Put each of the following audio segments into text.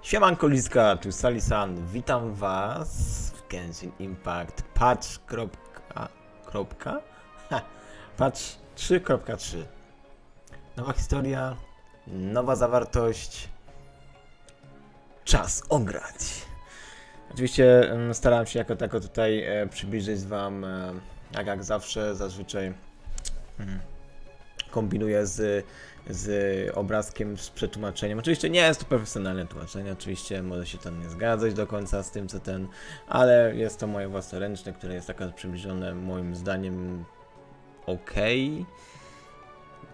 Siemanko, ludziska, tu Salisan. Witam was w Genshin Impact Patch Patch 3.3. Nowa historia, nowa zawartość. Czas ograć. Oczywiście starałem się jako tako tutaj przybliżyć wam, jak zawsze, zazwyczaj kombinuję z obrazkiem, z przetłumaczeniem. Oczywiście nie jest to profesjonalne tłumaczenie, oczywiście może się to nie zgadzać do końca z tym, co ale jest to moje własnoręczne, które jest taka przybliżone moim zdaniem ok.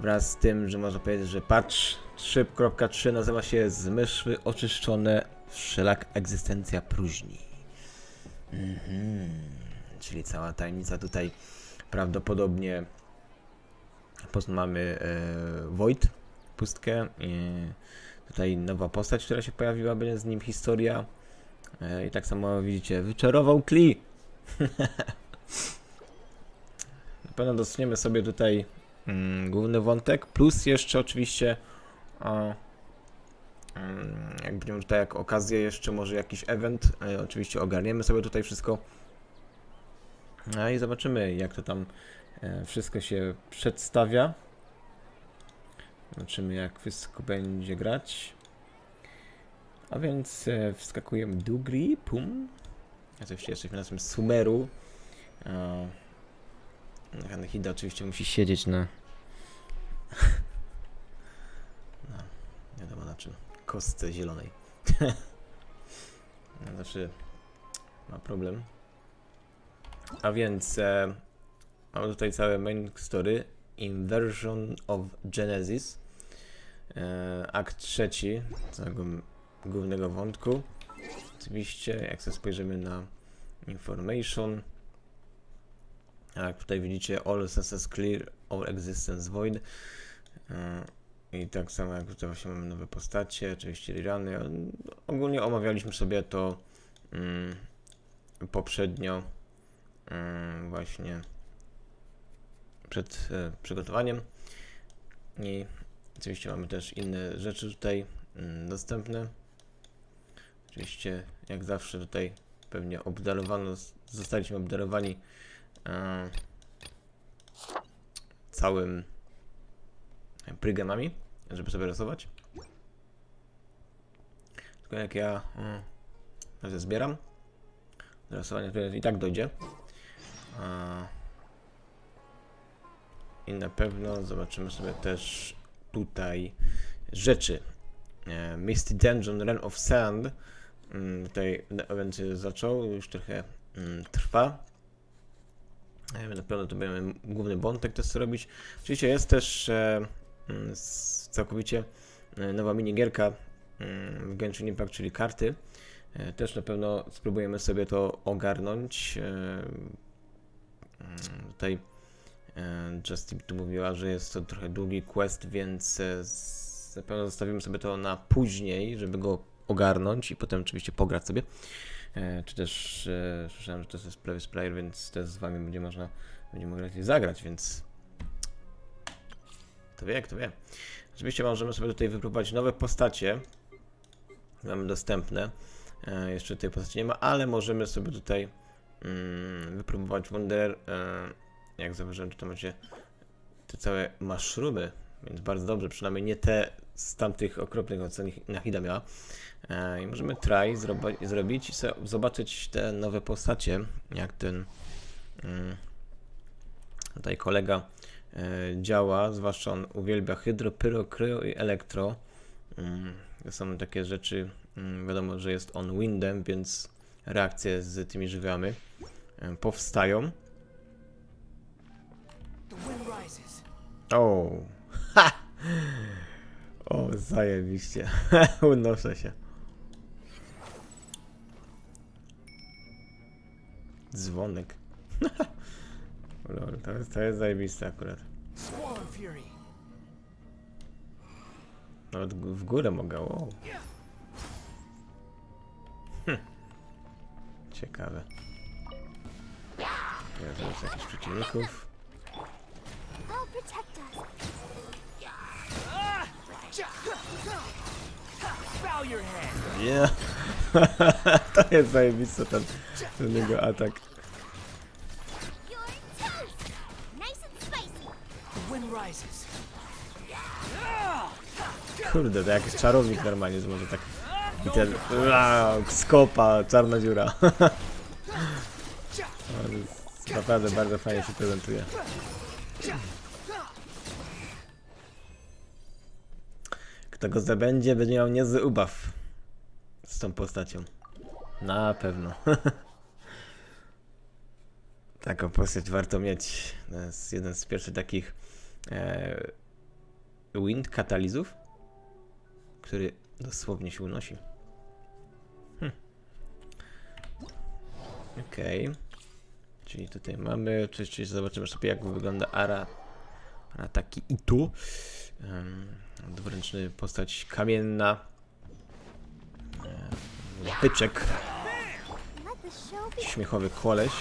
Wraz z tym, że można powiedzieć, że patch 3.3 nazywa się Zmysły, Oczyszczone, Wszelaka, Egzystencja, Próżni. Czyli cała tajemnica tutaj prawdopodobnie mamy Void, pustkę, i tutaj nowa postać, która się pojawiła, będzie z nim historia, i tak samo widzicie, wyczarował Kli. Na pewno dostaniemy sobie tutaj główny wątek, plus jeszcze oczywiście jak będziemy tutaj jak okazję, jeszcze może jakiś event, oczywiście ogarniemy sobie tutaj wszystko, i zobaczymy, jak to tam wszystko się przedstawia. Zobaczymy, jak wszystko będzie grać. A więc wskakujemy do gry. Pum. Oczywiście jesteśmy na tym sumeru. Hanehida oczywiście musi siedzieć na nie wiadomo na czym. Kostce zielonej. Zawsze ma problem. A więc mamy tutaj całe main story, Inversion of Genesis, akt trzeci całego głównego wątku. Oczywiście, jak sobie spojrzymy na information, jak tutaj widzicie, all senses clear, all existence void. I tak samo jak tutaj właśnie mamy nowe postacie, oczywiście rerany. Ogólnie omawialiśmy sobie to poprzednio, właśnie przed przygotowaniem, i oczywiście mamy też inne rzeczy tutaj dostępne. Oczywiście jak zawsze tutaj pewnie zostaliśmy obdarowani całym prygemami, żeby sobie rysować. Tylko jak ja zbieram do rysowania, które i tak dojdzie. I na pewno zobaczymy sobie też tutaj rzeczy. Misty Dungeon, Run of Sand. Tutaj event się zaczął, już trochę trwa. Na pewno to będziemy główny wątek też robić. Oczywiście jest też całkowicie nowa minigierka w Genshin Impact, czyli karty. Też na pewno spróbujemy sobie to ogarnąć. Tutaj Justin tu mówiła, że jest to trochę długi quest, więc na pewno zostawimy sobie to na później, żeby go ogarnąć i potem oczywiście pograć sobie. Czy też słyszałem, że to jest previous player, więc też z wami będzie mogli lepiej zagrać, więc kto wie. Oczywiście możemy sobie tutaj wypróbować nowe postacie. Mamy dostępne. Jeszcze tej postaci nie ma, ale możemy sobie tutaj wypróbować Wonder. Jak zauważyłem, to macie te całe maszrumy, więc bardzo dobrze, przynajmniej nie te z tamtych okropnych, co Nahida miała. I możemy try zrobić i sobie zobaczyć te nowe postacie, jak ten tutaj kolega działa, zwłaszcza on uwielbia hydro, pyro, kryo i elektro. To są takie rzeczy, wiadomo, że jest on windem, więc reakcje z tymi żywiołami powstają. O, ha! O, zajebiście. Unoszę się. Dzwonek. To jest zajebiste akurat. Nawet w górę mogę. Wow. Ciekawe. Jest jakichś przeciwników. Nie. To jest zajebiste ten jego atak. Kurde, to jakiś czarownik normalnie może tak. I ten skopa, czarna dziura. Naprawdę bardzo fajnie się prezentuje. Kto go zdobędzie, będzie miał niezły ubaw z tą postacią. Na pewno. Taką postać warto mieć. To jest jeden z pierwszych takich wind katalizów, który dosłownie się unosi. Okej. Czyli tutaj mamy, oczywiście zobaczymy sobie jak wygląda taki i tu. Dwuręczny postać kamienna. Byczek. Śmiechowy koleś.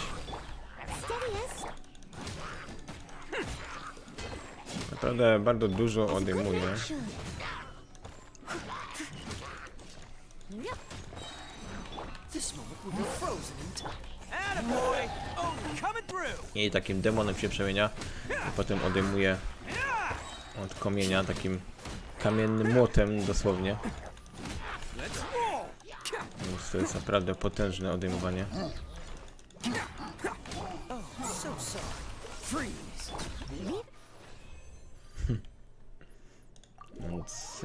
Naprawdę bardzo dużo odejmuje. I takim demonem się przemienia i potem odejmuje od kamienia takim kamiennym młotem dosłownie. Więc to jest naprawdę potężne odejmowanie. Więc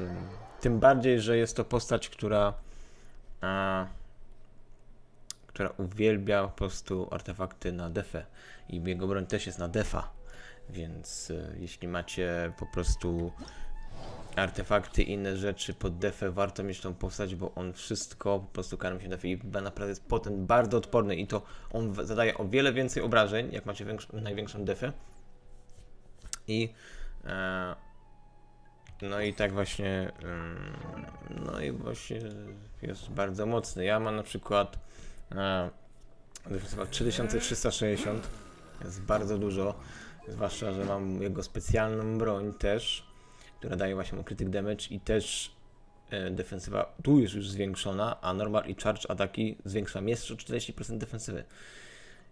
tym bardziej, że jest to postać, która uwielbia po prostu artefakty na defę i jego broń też jest na defa, więc jeśli macie po prostu artefakty i inne rzeczy pod defę, warto mieć tą postać, bo on wszystko po prostu karmi się defę i naprawdę jest potem bardzo odporny i to on zadaje o wiele więcej obrażeń, jak macie największą defę i no i tak właśnie jest bardzo mocny. Ja mam na przykład defensywa 3360, jest bardzo dużo, zwłaszcza, że mam jego specjalną broń też, która daje właśnie mu krytyk damage i też defensywa tu jest już zwiększona, a normal i charge ataki zwiększam jeszcze o 40% defensywy.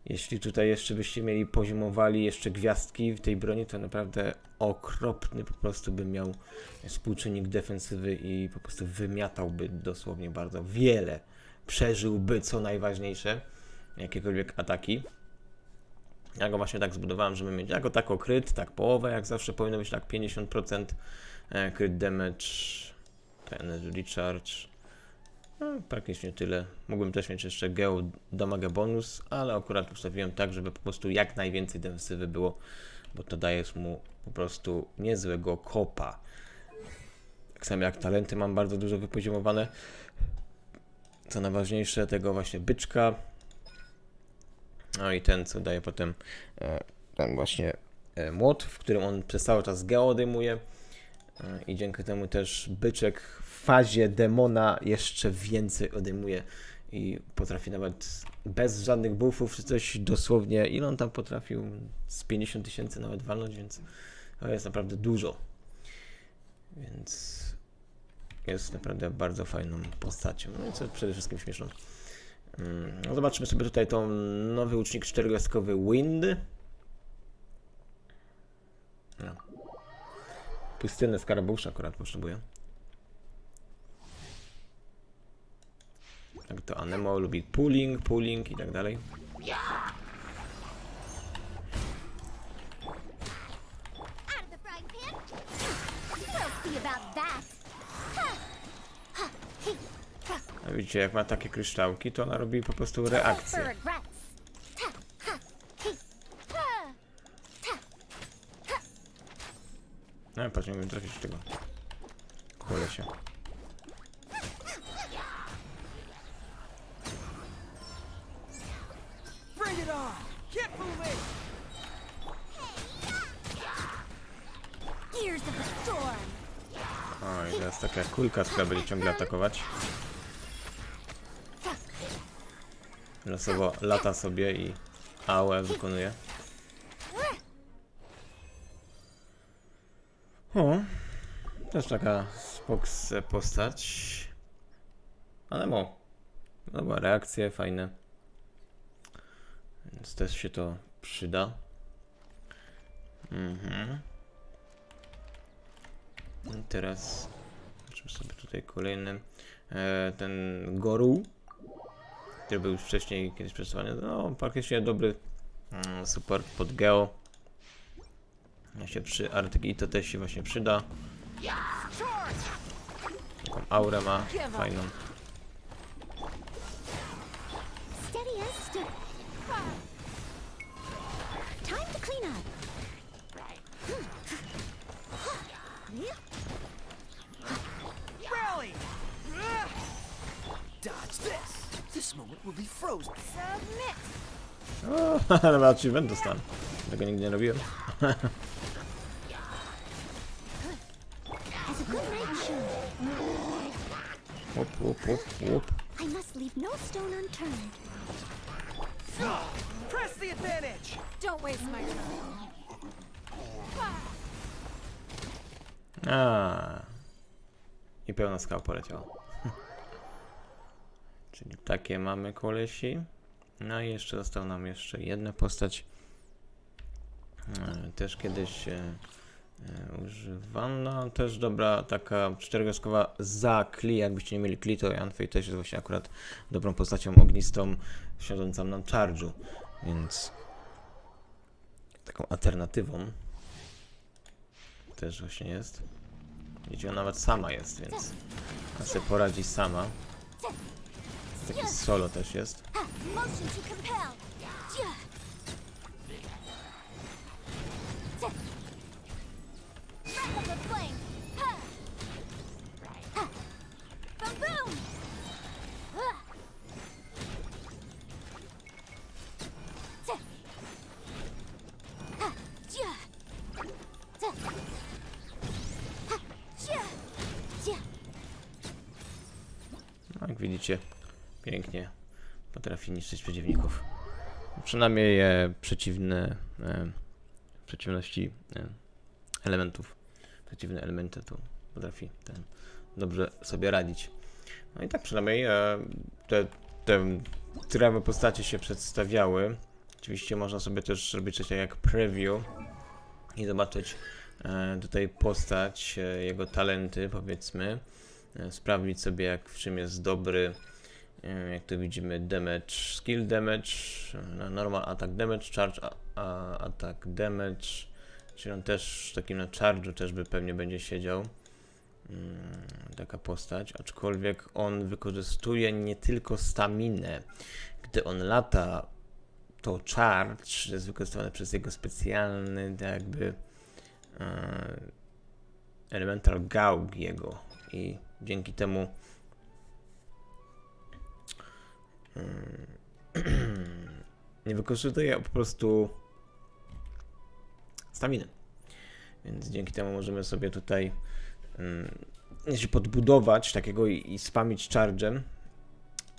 Jeśli tutaj jeszcze byście mieli poziomowali jeszcze gwiazdki w tej broni, to naprawdę okropny po prostu by miał współczynnik defensywy i po prostu wymiatałby dosłownie bardzo wiele. Przeżyłby, co najważniejsze, jakiekolwiek ataki. Ja go właśnie tak zbudowałem, żeby mieć jako tako kryt, tak połowę, jak zawsze powinno być tak 50% crit damage, energy recharge, no, praktycznie tyle. Mógłbym też mieć jeszcze geo damage bonus, ale akurat ustawiłem tak, żeby po prostu jak najwięcej defensywy było, bo to daje mu po prostu niezłego kopa. Tak samo jak talenty mam bardzo dużo wypoziomowane. Co najważniejsze, tego właśnie byczka. No i ten, co daje potem ten właśnie młot, w którym on przez cały czas geo odejmuje. I dzięki temu też byczek w fazie demona jeszcze więcej odejmuje. I potrafi nawet bez żadnych buffów czy coś dosłownie, ile on tam potrafił? Z 50 000 nawet walnąć, więc to jest naprawdę dużo. Więc jest naprawdę bardzo fajną postacią. No i co przede wszystkim śmieszną. No zobaczmy sobie tutaj tą nowy łucznik 4-gwiazdkowy Wind. No. Pustynne skarabusze akurat potrzebuję. Tak to Anemo lubi pooling i tak dalej. A widzicie, jak ma takie kryształki, to ona robi po prostu reakcję. No patrz, nie umiem trafić tego kolesia. O, i teraz taka kulka, która będzie ciągle atakować. Losowo lata sobie i AOE wykonuje. O, Też taka spoks postać. Ale dobra, reakcje fajne. Więc też się to przyda. I teraz zobaczymy sobie tutaj kolejny. Ten Goru, który był już wcześniej kiedyś przetestowany. No, praktycznie dobry support pod Geo. Się przy Artyki to też się właśnie przyda. Taką aurę ma fajną. O, ale achievement dostałem. Tego nigdy nie robiłem. Łop. I pełna skał poleciała. Czyli takie mamy kolesi. No i jeszcze została nam jeszcze jedna postać. Też kiedyś używana. Też dobra taka czterogłoskowa za kli. Jakbyście nie mieli kli, to Janfej też jest właśnie akurat dobrą postacią ognistą, siadącą na charge'u. Więc taką alternatywą też właśnie jest. Widzicie, ona nawet sama jest, więc ona sobie poradzi sama. Taki solo też jest. No, jak widzicie, pięknie potrafi niszczyć przeciwników. Przynajmniej przeciwności elementów. Przeciwne elementy to potrafi dobrze sobie radzić. No i tak przynajmniej te tryby postacie się przedstawiały. Oczywiście można sobie też robić coś jak preview i zobaczyć tutaj postać, jego talenty, powiedzmy. Sprawdzić sobie, jak w czym jest dobry. Jak tu widzimy, damage, skill damage, normal attack damage, charge attack damage, czyli on też takim na charge'u też by pewnie będzie siedział. Taka postać, aczkolwiek on wykorzystuje nie tylko staminę. Gdy on lata, to charge jest wykorzystywany przez jego specjalny jakby elemental gałg jego i dzięki temu nie wykorzystuje po prostu staminy. Więc dzięki temu możemy sobie tutaj się podbudować takiego i spamić charge'em.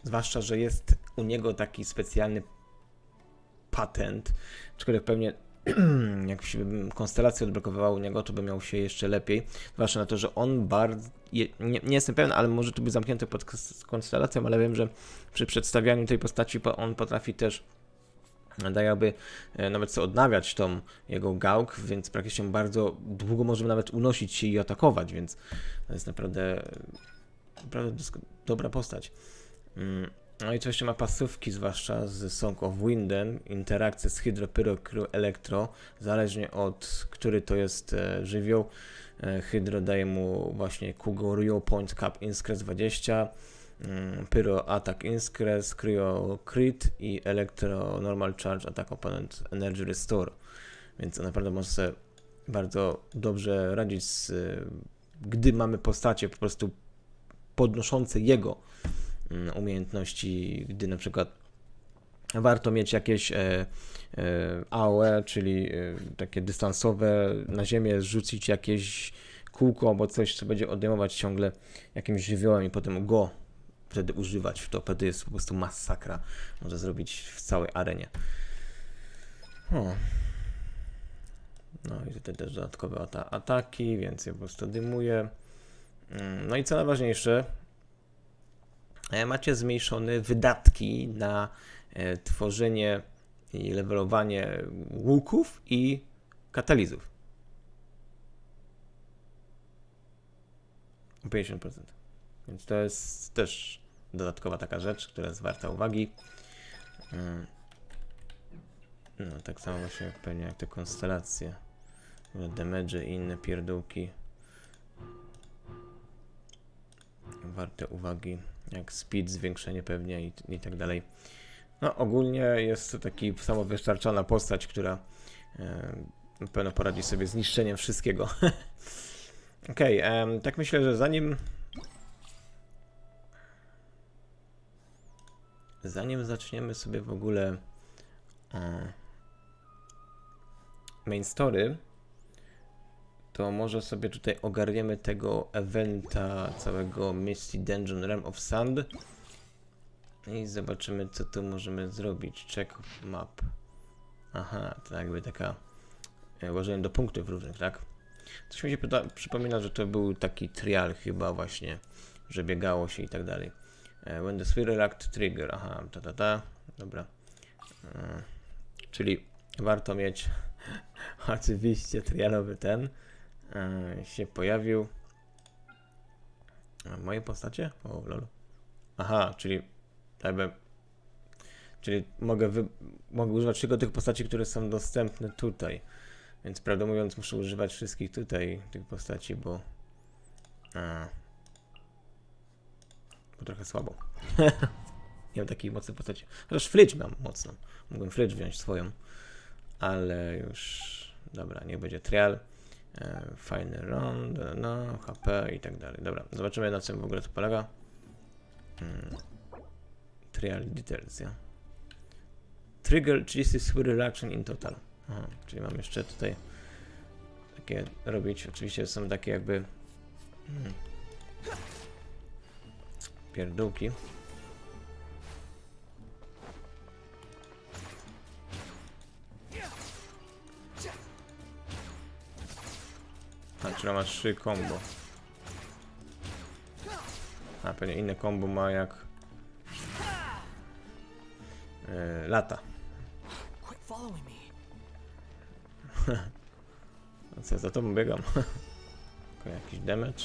Zwłaszcza, że jest u niego taki specjalny patent, aczkolwiek pewnie jak się konstelację odblokowała u niego, to by miał się jeszcze lepiej. Zwłaszcza na to, że on nie jestem pewien, ale może to być zamknięty pod konstelacją, ale wiem, że przy przedstawianiu tej postaci on potrafi też jakby nawet sobie odnawiać tą jego gałk, więc praktycznie bardzo długo możemy nawet unosić się i atakować, więc to jest naprawdę dobra postać. No i co jeszcze ma pasywki, zwłaszcza z Song of Windem, interakcje z Hydro, Pyro, Elektro, zależnie od który to jest żywioł. Hydro daje mu właśnie Kugo Point Cap Increase 20, Pyro Attack Increase, Cryo Crit i Elektro Normal Charge Attack Opponent Energy Restore. Więc naprawdę może sobie bardzo dobrze radzić gdy mamy postacie po prostu podnoszące jego umiejętności, gdy na przykład warto mieć jakieś AOE, czyli takie dystansowe, na ziemię rzucić jakieś kółko albo coś, co będzie odejmować ciągle jakimś żywiołem i potem go wtedy używać. To wtedy jest po prostu masakra. Może zrobić w całej arenie. No i tutaj też dodatkowe ataki, więc ja po prostu dymuję. No i co najważniejsze, macie zmniejszone wydatki na tworzenie i levelowanie łuków i katalizów. O 50%. Więc to jest też dodatkowa taka rzecz, która jest warta uwagi. No tak samo właśnie jak pewnie jak te konstelacje. Damage i inne pierdółki. Warte uwagi. Jak speed, zwiększenie pewnie i tak dalej. No ogólnie jest to taki samowystarczalna postać, która na pewno poradzi sobie z niszczeniem wszystkiego. Okej, tak myślę, że zanim zaczniemy sobie w ogóle main story, to może sobie tutaj ogarniemy tego eventa całego Misty Dungeon Realm of Sand i zobaczymy, co tu możemy zrobić. Check map. Aha, to jakby taka ułożenie do punktów różnych, tak? Coś mi się przypomina, że to był taki trial chyba właśnie, że biegało się i tak dalej. When the sphere act trigger. Aha, dobra. Czyli warto mieć oczywiście trialowy ten się pojawił. A moje postacie? O, lol. Aha, czyli mogę używać tylko tych postaci, które są dostępne tutaj. Więc prawdę mówiąc muszę używać wszystkich tutaj tych postaci, bo trochę słabo. Nie mam takiej mocnej postaci. Chociaż flitch mam mocną. Mogłem flitch wziąć swoją. Ale już... Dobra, niech będzie trial. Fajny round, no, HP i tak dalej. Dobra, zobaczymy na czym w ogóle to polega. Trial details, ja. Trigger 30 swirl action in total. Aha, czyli mam jeszcze tutaj takie robić. Oczywiście są takie jakby pierdółki. A, czyli ma 3 combo. A, pewnie inne combo ma jak lata. A co, za tobą biegam? Jakiś damage.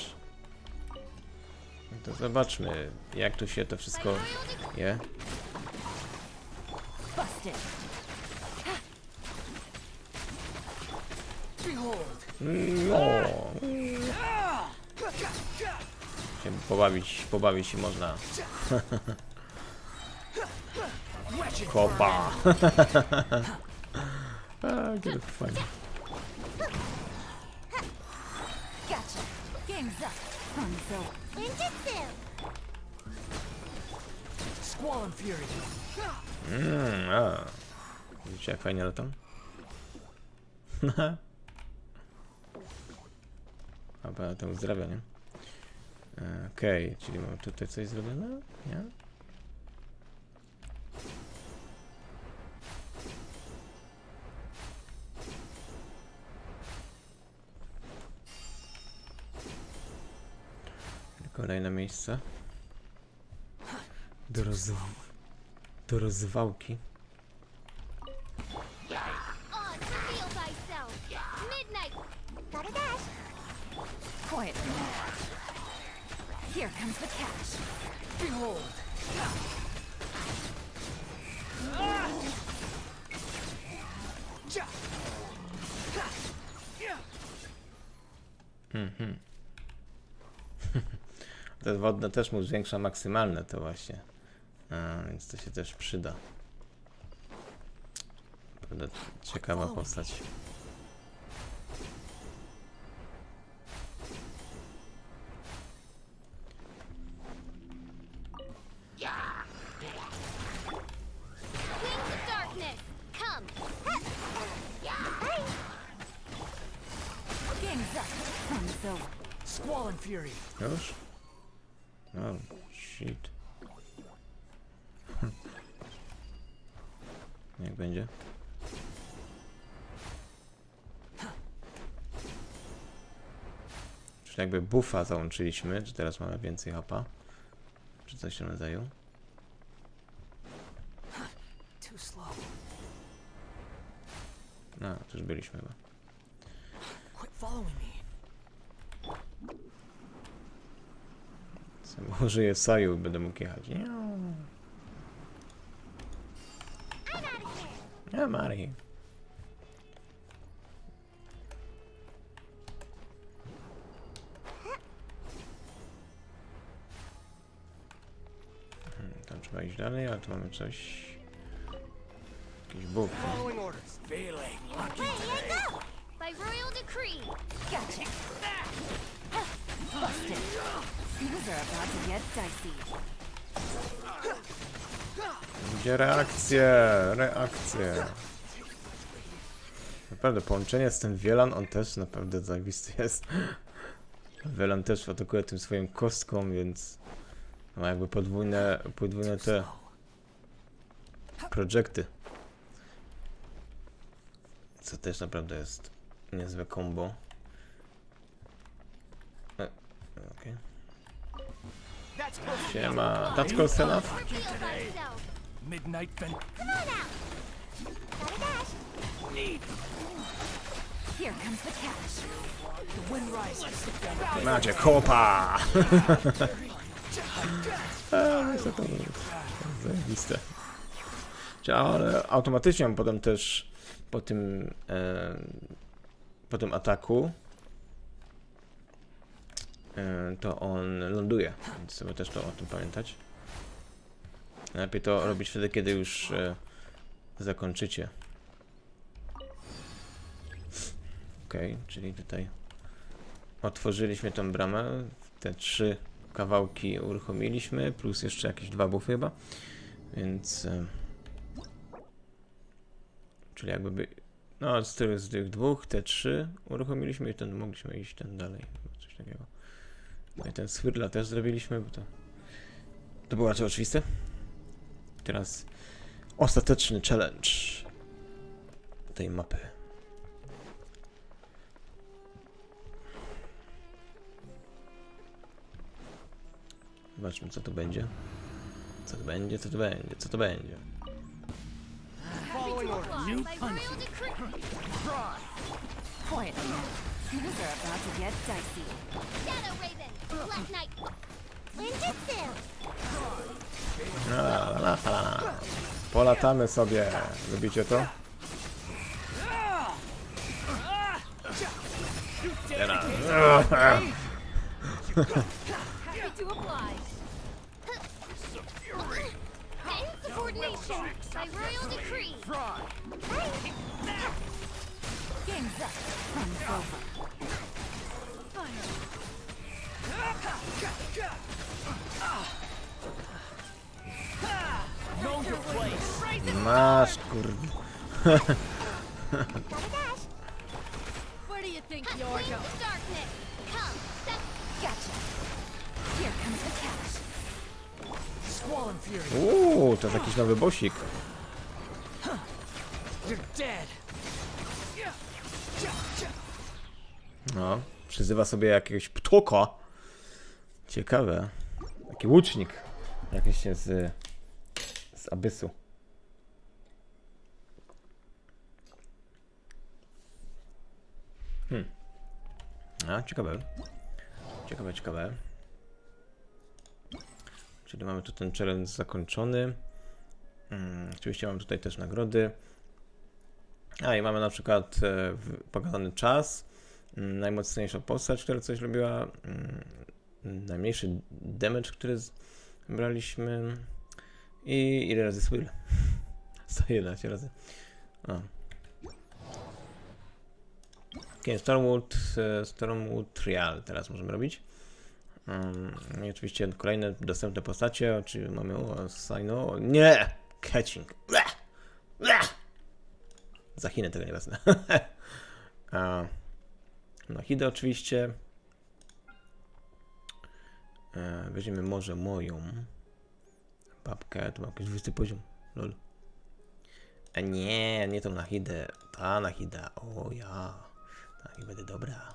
No to zobaczmy, jak tu się to wszystko je. No. Pobawić się można. Kopa. Jakie fajne. Widzicie, jak fajnie latam? Chyba to uzdrawia, nie? Okej, czyli mam tutaj coś zrobione? Nie? Kolejne miejsce. Do rozwałki. Here comes the cash. Behold. Te wodne też mu zwiększa maksymalne to właśnie. Więc to się też przyda. Prawda, ciekawa postać. Już? Oh, shit. Jak będzie? Czyli jakby buffa załączyliśmy, czy teraz mamy więcej hapa? Czy coś w tym rodzaju? No, to już byliśmy chyba. Sam użyję saju i będę mógł jechać. Nie, Mari. Tam trzeba iść dalej, ale tu mamy coś. Jakiś bóg. By royal decree. Gotcha. Busted. Things are about to get dicey. Gdzie reakcje? Reakcje. Naprawdę połączenie z tym Wielan, on też naprawdę zajebisty jest. Wielan też atakuje tym swoją kostką, więc ma jakby podwójne te projekty. Co też naprawdę jest niezłe combo. Okej. Siema, that's close enough. Midnight Fen. Come on out. Gotta dash. Here comes the cash. The wind rises. Macie kopa! To zajebiste. Ale automatycznie potem też po tym ataku to on ląduje, więc sobie też to o tym pamiętać. Najlepiej to robić wtedy, kiedy już zakończycie. Okej, czyli tutaj otworzyliśmy tą bramę, te 3 kawałki uruchomiliśmy, plus jeszcze jakieś 2 buffy chyba, więc czyli jakby no z tych 2, te 3 uruchomiliśmy i ten mogliśmy iść ten dalej, coś takiego. No i ten swirla też zrobiliśmy, bo to było raczej oczywiste. Teraz ostateczny challenge tej mapy. Zobaczmy, co to będzie. Co to będzie, co to będzie, co to będzie. By royal decree. Quiet. Things are about to get dicey. Shadow Raven. Black Knight. Ninjutsu. Polatamy sobie. Lubicie to? Teraz. Happy to oblige. Insubordination by royal decree. Game's up. Run's over. Know your place. Masz kurde. Where do you think you're going? Darkness. Come. Gotcha. Here comes the cash. Squall and fury. To jest jakiś nowy bossik. You're dead. No, przyzywa sobie jakiegoś ptoka. Ciekawe. Taki łucznik. Jakiś się z abysu. A, ciekawe. Ciekawe. Czyli mamy tu ten challenge zakończony. Oczywiście mamy tutaj też nagrody. A i mamy na przykład pokazany czas. Najmocniejsza postać, która coś robiła. Najmniejszy damage, który braliśmy. I ile razy swill? 111 razy. Okay, Stormwood Trial teraz możemy robić. I oczywiście kolejne dostępne postacie, czyli mamy Sino. Nie! Catching. Za Chinę tego nie wezmę. No Hidę oczywiście. Weźmiemy może moją babkę, tu mam jakiś 20 poziom. Lol. A nie tą Nahidę. Ta Nahida. O ja. Tak, i będę dobra.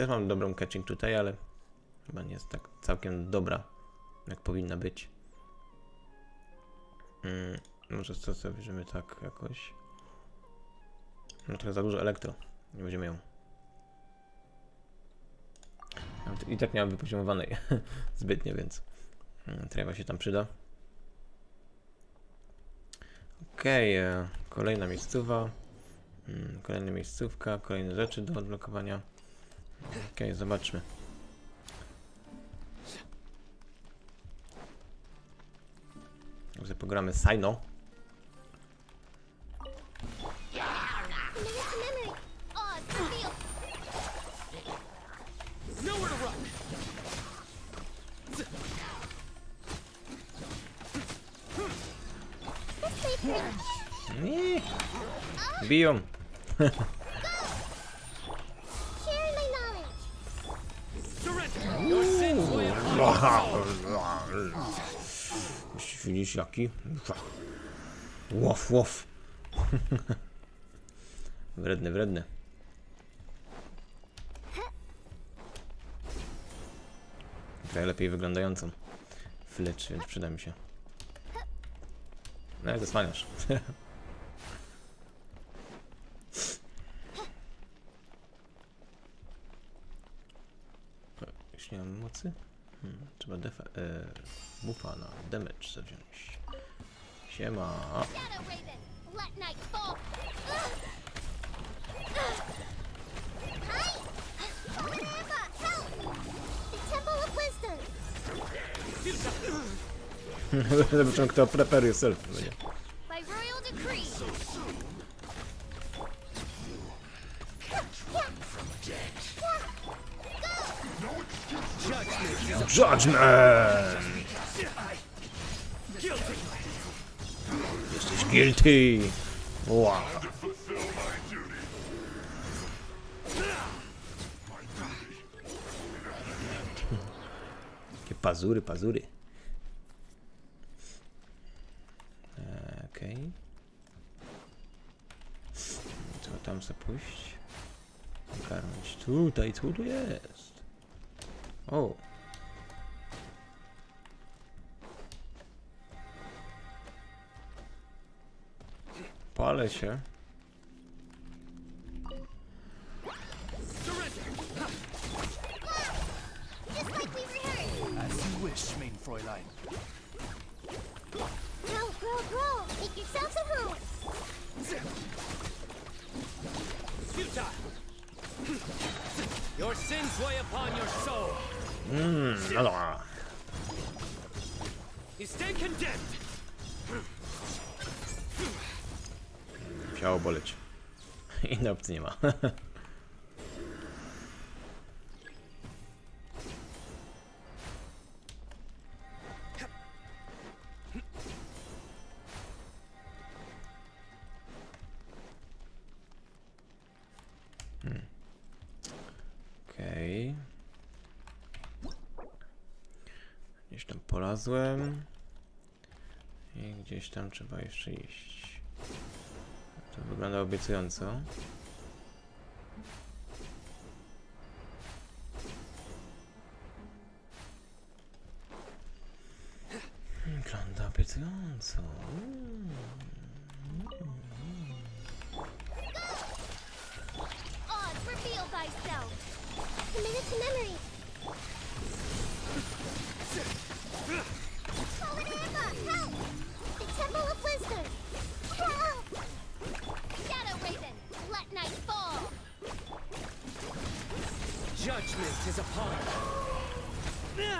Też mam dobrą catching tutaj, ale chyba nie jest tak całkiem dobra, jak powinna być. Może co sobie bierzemy tak jakoś. No trochę za dużo elektro. Nie będziemy ją. I tak nie mam wypoziomowanej zbytnio, więc trawa się tam przyda. Okej, kolejna miejscowa. Kolejna miejscówka, kolejne rzeczy do odblokowania. Okej, zobaczmy. Dobrze, pogramy Sino. Nowhere to run. Nie. Biją. Share my knowledge. Surrender. Your sins will Widzisz jaki? Łof, łof. Wredny, wredny. Trochę lepiej wyglądającą flecz, więc przyda mi się. No jak zasłaniasz. Już nie mam mocy? Trzeba buffa na damage wziąć. Siema. Shadow Raven, let night fall. Hi. Help! The Temple of Wisdom. Zobaczymy kto prepare yourself. By royal decree. Judgment! Jesteś guilty! Wow. Jakie pazury, pazury. Okej. Trzeba tam sobie pójść. Ogarnąć tutaj, co tu jest? O. Palę się. Just like we rehearsed. As you wish, mein Fräulein. Grow, grow, grow. Make yourselves at home. Futile. Your sins weigh upon your soul. Dobra. You stand condemned. Musiało boleć. Innej opcji nie ma. Okej. Gdzieś tam polazłem. I gdzieś tam trzeba jeszcze iść. To wygląda obiecująco. Wygląda obiecująco. Odds, reveal thyself. Commit it to memory. Holy Grandpa, help! The Temple of Wisdom. Help! Shadow Raven, let night fall. Judgment is upon you.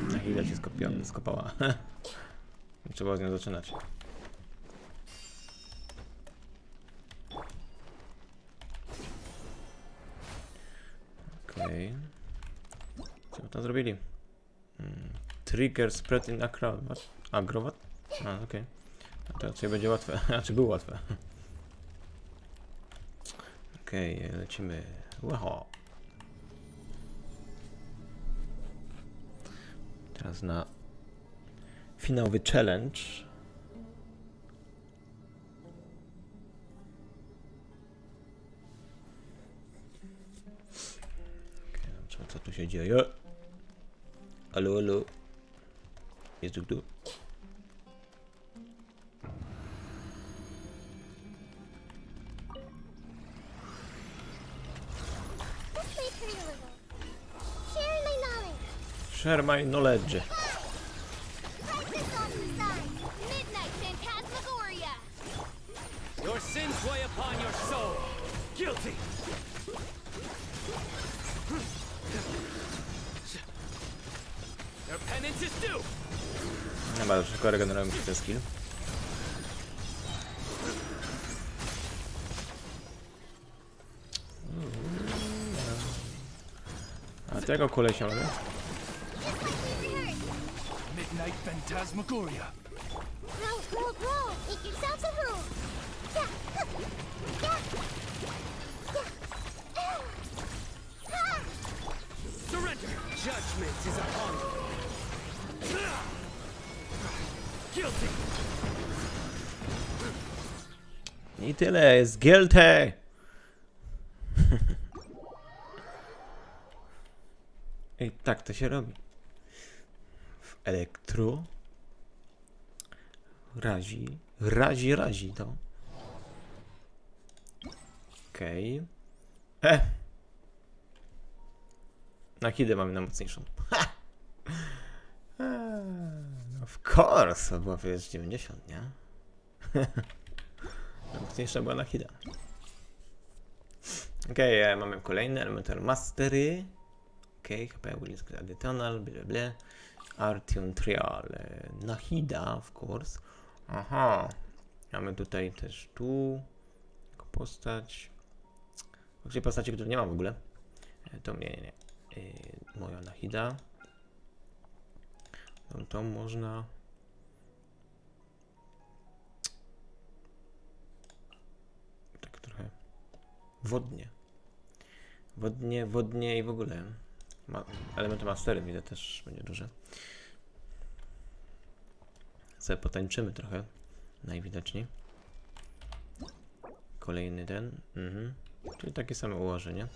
Na chwilę się skopała. Trzeba z nią zaczynać. Okej. Co tam zrobili? Trigger spread in acrobat. Agrowat? A, okej. A to raczej będzie łatwe. Znaczy było łatwe. Okej, lecimy. Wow. Teraz na finałowy challenge. Okay, co tu się dzieje? Alo, alo. Jest tu. Let's make her a little. Share my knowledge. Share my knowledge. Write this on the side. Midnight Phantasmagoria. Your sins weigh upon your soul. Guilty. Your penance is due. No bardzo szybko regenerujemy się ten skill. A tego kolesia mamy? Just like we rehearsed. Midnight Phantasmagoria. Grow, grow, grow. Make yourselves a room. Yeah. Yeah. Yeah. Ah. Surrender. Judgment is upon you. Guilty. I tyle, jest guilty! I tak to się robi. W elektro razi to. Okej. Na hidę mamy najmocniejszą. Of course, to była przecież 90, nie? Najmocniejsza była na hidę. Okej, mamy kolejne elementar mastery. Okej, chyba Willis additional, bla. Artion trial. Nahida, of course. Aha. Mamy tutaj też tu postać. Właściwie postaci, których nie ma w ogóle. To nie. Moja Nahida. No to można. Tak trochę wodnie i w ogóle. Elementy mastery widzę też będzie duże. Sobie potańczymy trochę. Najwidoczniej. Kolejny ten. Czyli takie same ułożenie.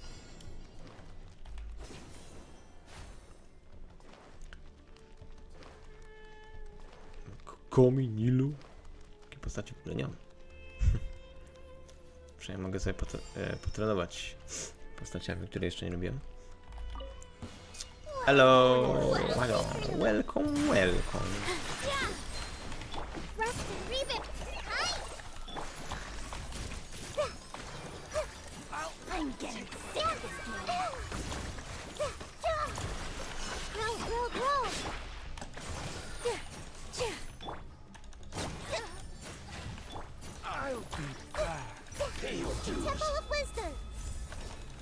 Komi, Nilu. Takiej postaci w ogóle nie mam. Przynajmniej mogę sobie potrenować postaciami, które jeszcze nie lubiłem. Hello, welcome. Yeah. Rest and revamp. I'm getting sick of this game. Grow, grow, grow. I'll be back. Temple of Wisdom.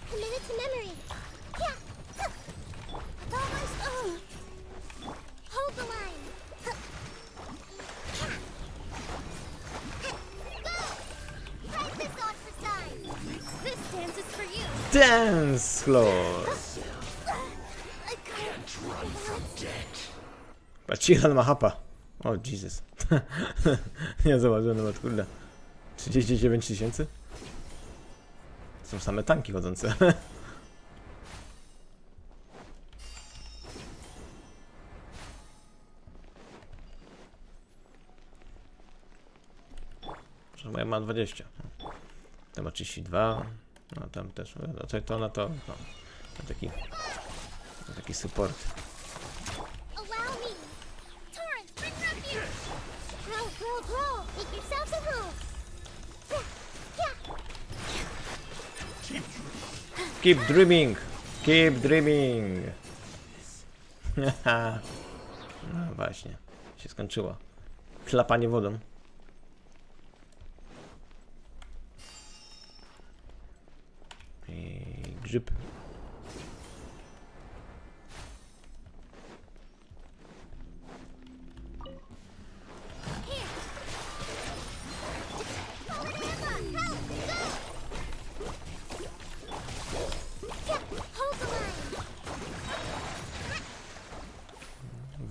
Committed to memory. Yeah. Almost home. Hold the line. Go! Write this on for sign. This dance is for you. Dance floor. I can't run from death. Patrz, ma hapa. O, Jesus. Nie zauważyłem nawet, kurde. 39 000? Są same tanki chodzące. Moja ma 20. Tam ma 32. No tam też. No to na to. No. Taki support. Allow me. Torrent, bring refuge. Grow, grow, grow. Make yourselves a room. Keep dreaming. Keep dreaming. No właśnie. Się skończyło. Chlapanie wodą. I grzyb.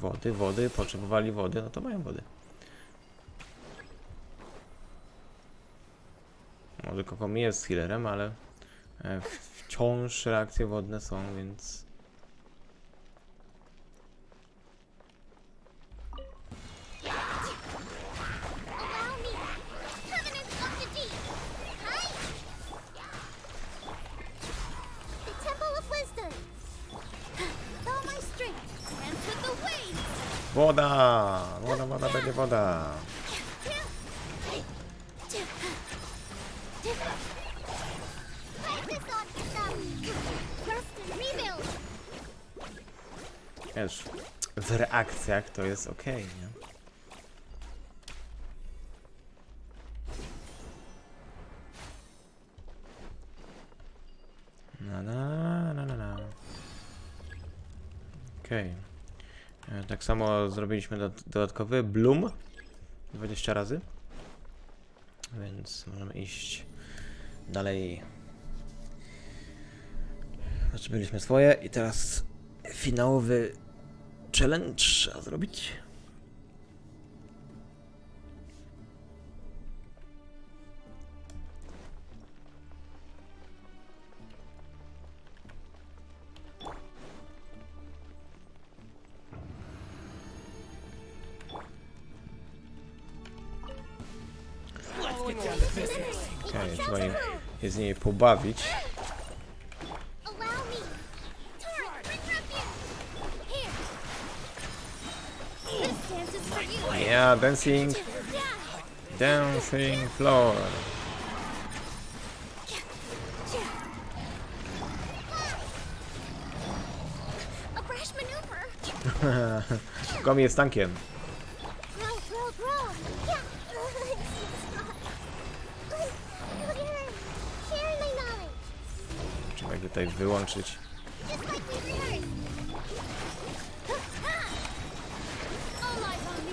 Wody, potrzebowali wody, no to mają wody. Może Kokomi jest healerem, ale wciąż reakcje wodne są, więc... Allow me. Covenant of the deep. Hi. The Temple of Wisdom. All my strength. And with the waves. Woda! Woda, będzie woda. Fight this on yourself. Rest and rebuild. Wiesz, w reakcjach to jest okej, nie? Na. Okej. Tak samo zrobiliśmy dodatkowy bloom 20 razy. Więc możemy iść dalej. Zrobiliśmy swoje i teraz finałowy challenge trzeba zrobić. Okej, trzeba się z niej pobawić. Allow me. Torrent, bring refuge. Here. This dance is for you. Yeah, dancing floor. A brash maneuver. Komi jest tankiem. Grow. Yeah. Look at her. Sharing my knowledge. Trzeba ich tutaj wyłączyć. Just like we rehearsed. All eyes on me.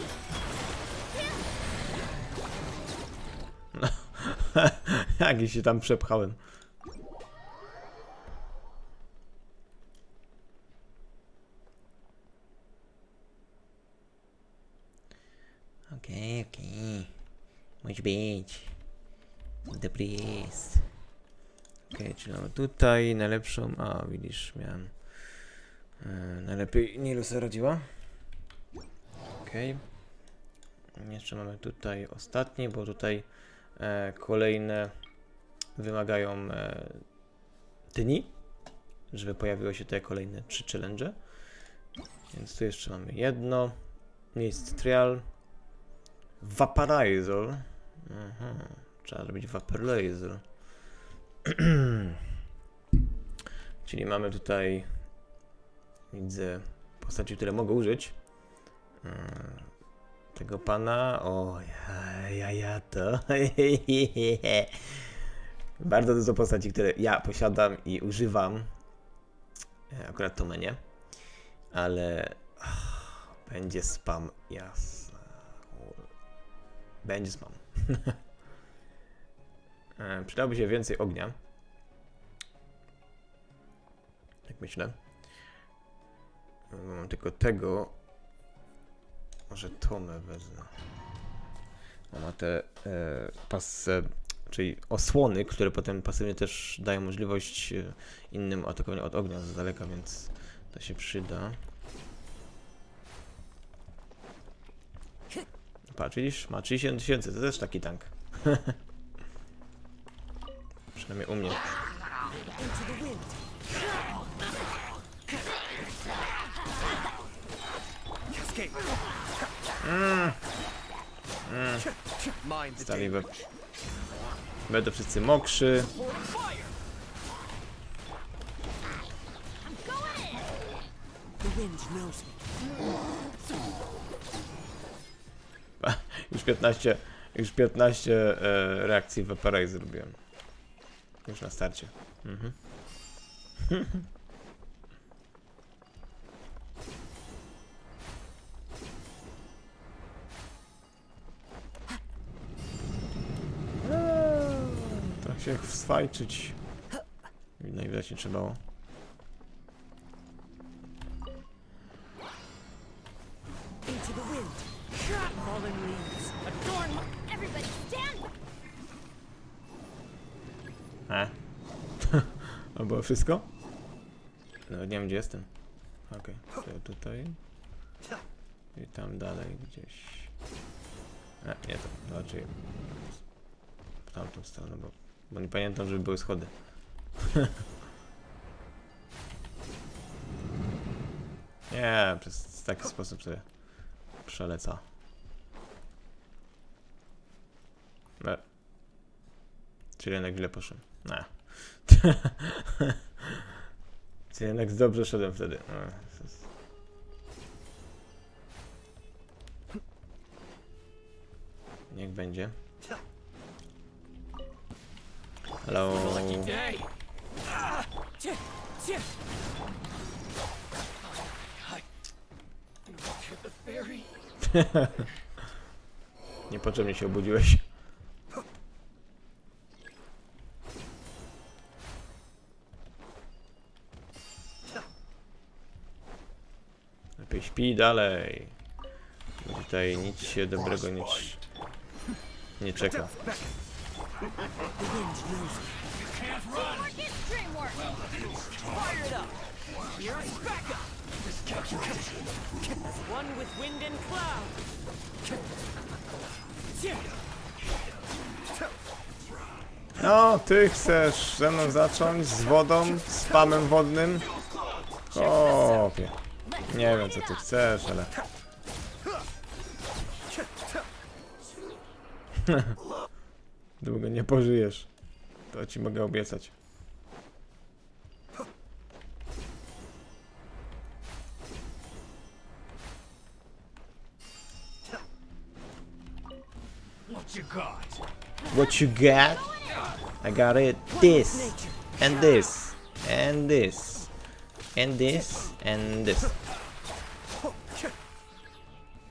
Jak się tam przepchałem. Okej. Może być. Dobry jest. Okej, czyli mamy tutaj najlepszą... A, widzisz, miałem... najlepiej Nilu sobie radziła. Okej. Jeszcze mamy tutaj ostatnie, bo tutaj kolejne wymagają dni, żeby pojawiło się te kolejne 3 challenge. Więc tu jeszcze mamy jedno. Miejsce trial. Vaporizer. Aha, trzeba zrobić vaporizer. Czyli mamy tutaj, widzę, postaci, które mogę użyć. Tego pana. O, ja to. Bardzo dużo postaci, które ja posiadam i używam. Akurat to mnie. Ale będzie spam. Jasne. Będzie spam. Przydałoby się więcej ognia. Jak myślę. Mam tylko tego. Może tomę wezmę. Ma te czyli osłony, które potem pasywnie też dają możliwość innym atakowania od ognia z daleka, więc to się przyda. Patrz, widzisz? Ma 30 000, to też taki tank. Przynajmniej u mnie. Stali będą wszyscy mokrzy. Już 15 reakcji w Vaporize zrobiłem. Już na starcie. Tak się swajczyć. Najwyraźniej trzeba było. Into the wind. Fallen leaves. Adorn my... Everybody stand back! To było wszystko? No nie wiem gdzie jestem. Okej, to tutaj. I tam dalej gdzieś. Nie to, raczej w tamtą stronę, bo nie pamiętam, żeby były schody. Nie, przez taki sposób sobie przeleca. Czyli jednak źle poszedłem. Nie. Czyli jednak dobrze szedłem wtedy. Niech będzie. Hello. Day. Niepotrzebnie się obudziłeś. Lepiej śpi dalej. Bo tutaj nic się dobrego nie czeka. Teamwork is dreamwork! Fire it up. Here's backup. As one with wind and cloud. No, ty chcesz ze mną zacząć z wodą, z spamem wodnym? Chłopie. Nie wiem co ty chcesz, ale... Długo nie pożyjesz. To ci mogę obiecać. What you got? What you got? I got it. This and this and this and this and this.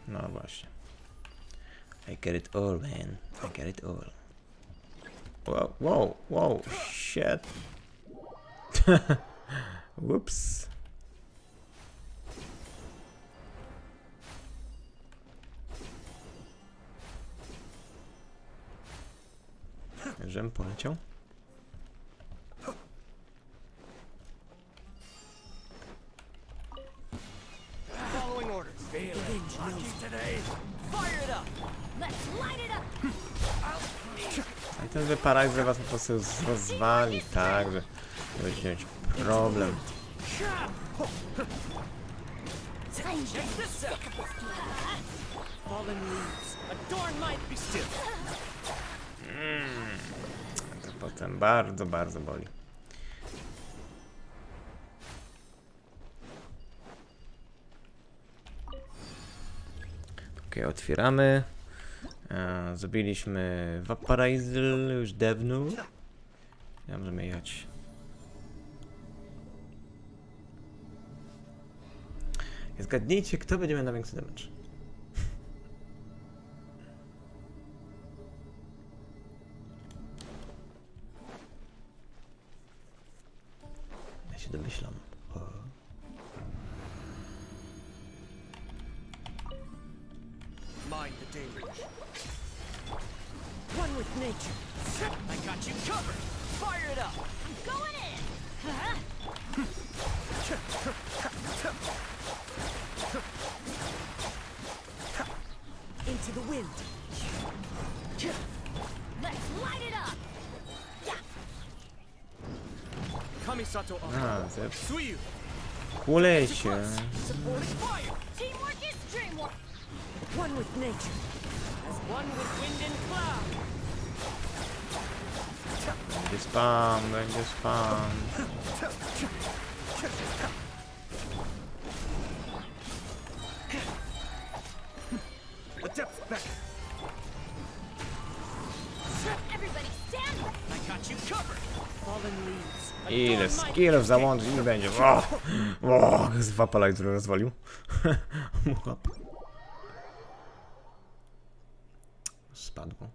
No właśnie. I get it all, man. I get it all. Whoa, whoa, whoa, shit. Whoops. Żem poleciał. Following orders. Today. Fire it up. Let's light it up! I ten wyparaliż was po prostu rozwali, tak, że będziecie mieć problem. Check this out. Fallen leaves. Adorn my... Be still. To potem bardzo, bardzo boli. Ok, otwieramy. Zrobiliśmy Vaporizer już dawno. Ja możemy jechać. Zgadnijcie, kto będzie miał największy damage. Ja się domyślam. Mind the deluge. One with nature. I got you covered. Fire it up. I'm going in! Into the wind. Let's light it up! Kamisato Zep. Suyu. Kulej się. Supporting fire. Teamwork is dreamwork! One with nature. As one with wind and cloud. Będzie spam, będzie spam. The depth back. Everybody stand back! I got you covered. Fallen leaves. Ile skillów załączyć nie będzie. Z Vaporizer rozwalił. Spadło.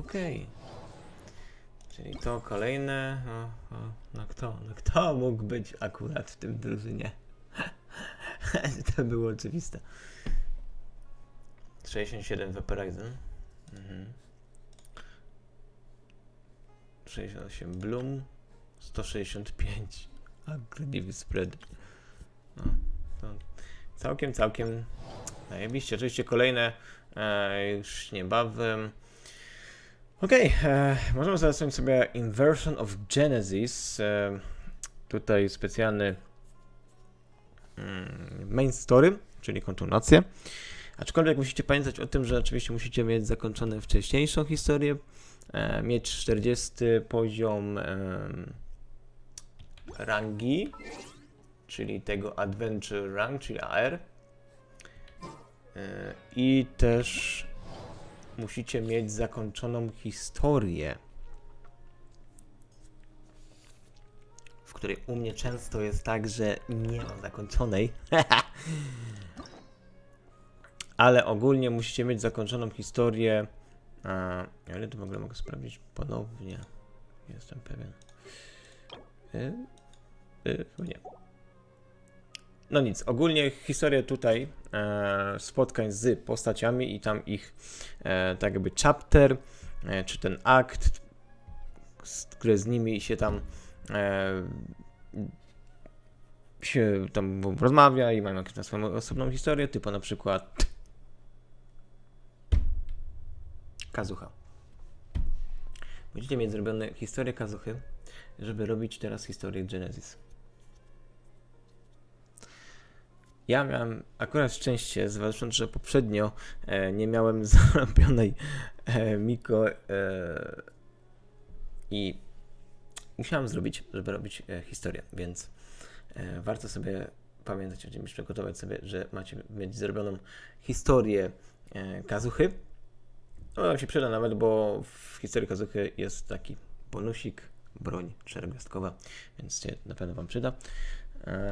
Okej. Czyli to kolejne. No kto mógł być akurat w tym drużynie? To było oczywiste. 67 Vaporizon. 68 Bloom. 165 Aggressive Spread. No, to całkiem najebiście. Oczywiście kolejne już niebawem. Okej, możemy zacząć sobie Inversion of Genesis. Tutaj specjalny main story, czyli kontynuację. Aczkolwiek musicie pamiętać o tym, że oczywiście musicie mieć zakończone wcześniejszą historię, mieć 40 poziom rangi, czyli tego Adventure Rank, czyli AR. I też musicie mieć zakończoną historię, w której u mnie często jest tak, że nie mam zakończonej. Ale ogólnie musicie mieć zakończoną historię. Ale to w ogóle mogę sprawdzić ponownie. Jestem pewien. Chyba nie. No nic, ogólnie historię tutaj spotkań z postaciami i tam ich tak jakby chapter, czy ten akt, który z nimi się tam rozmawia i mają jakąś tam swoją osobną historię, typu na przykład Kazucha. Będziecie mieć zrobione historię Kazuchy, żeby robić teraz historię Genesis. Ja miałem akurat szczęście, zwłaszcza, że poprzednio nie miałem zarobionej Miko i musiałem zrobić, żeby robić historię, więc warto sobie pamiętać o tym, przygotować sobie, że macie mieć zrobioną historię Kazuchy. No nam się przyda nawet, bo w historii Kazuchy jest taki bonusik, broń czterogwiazdkowa, więc się na pewno wam przyda.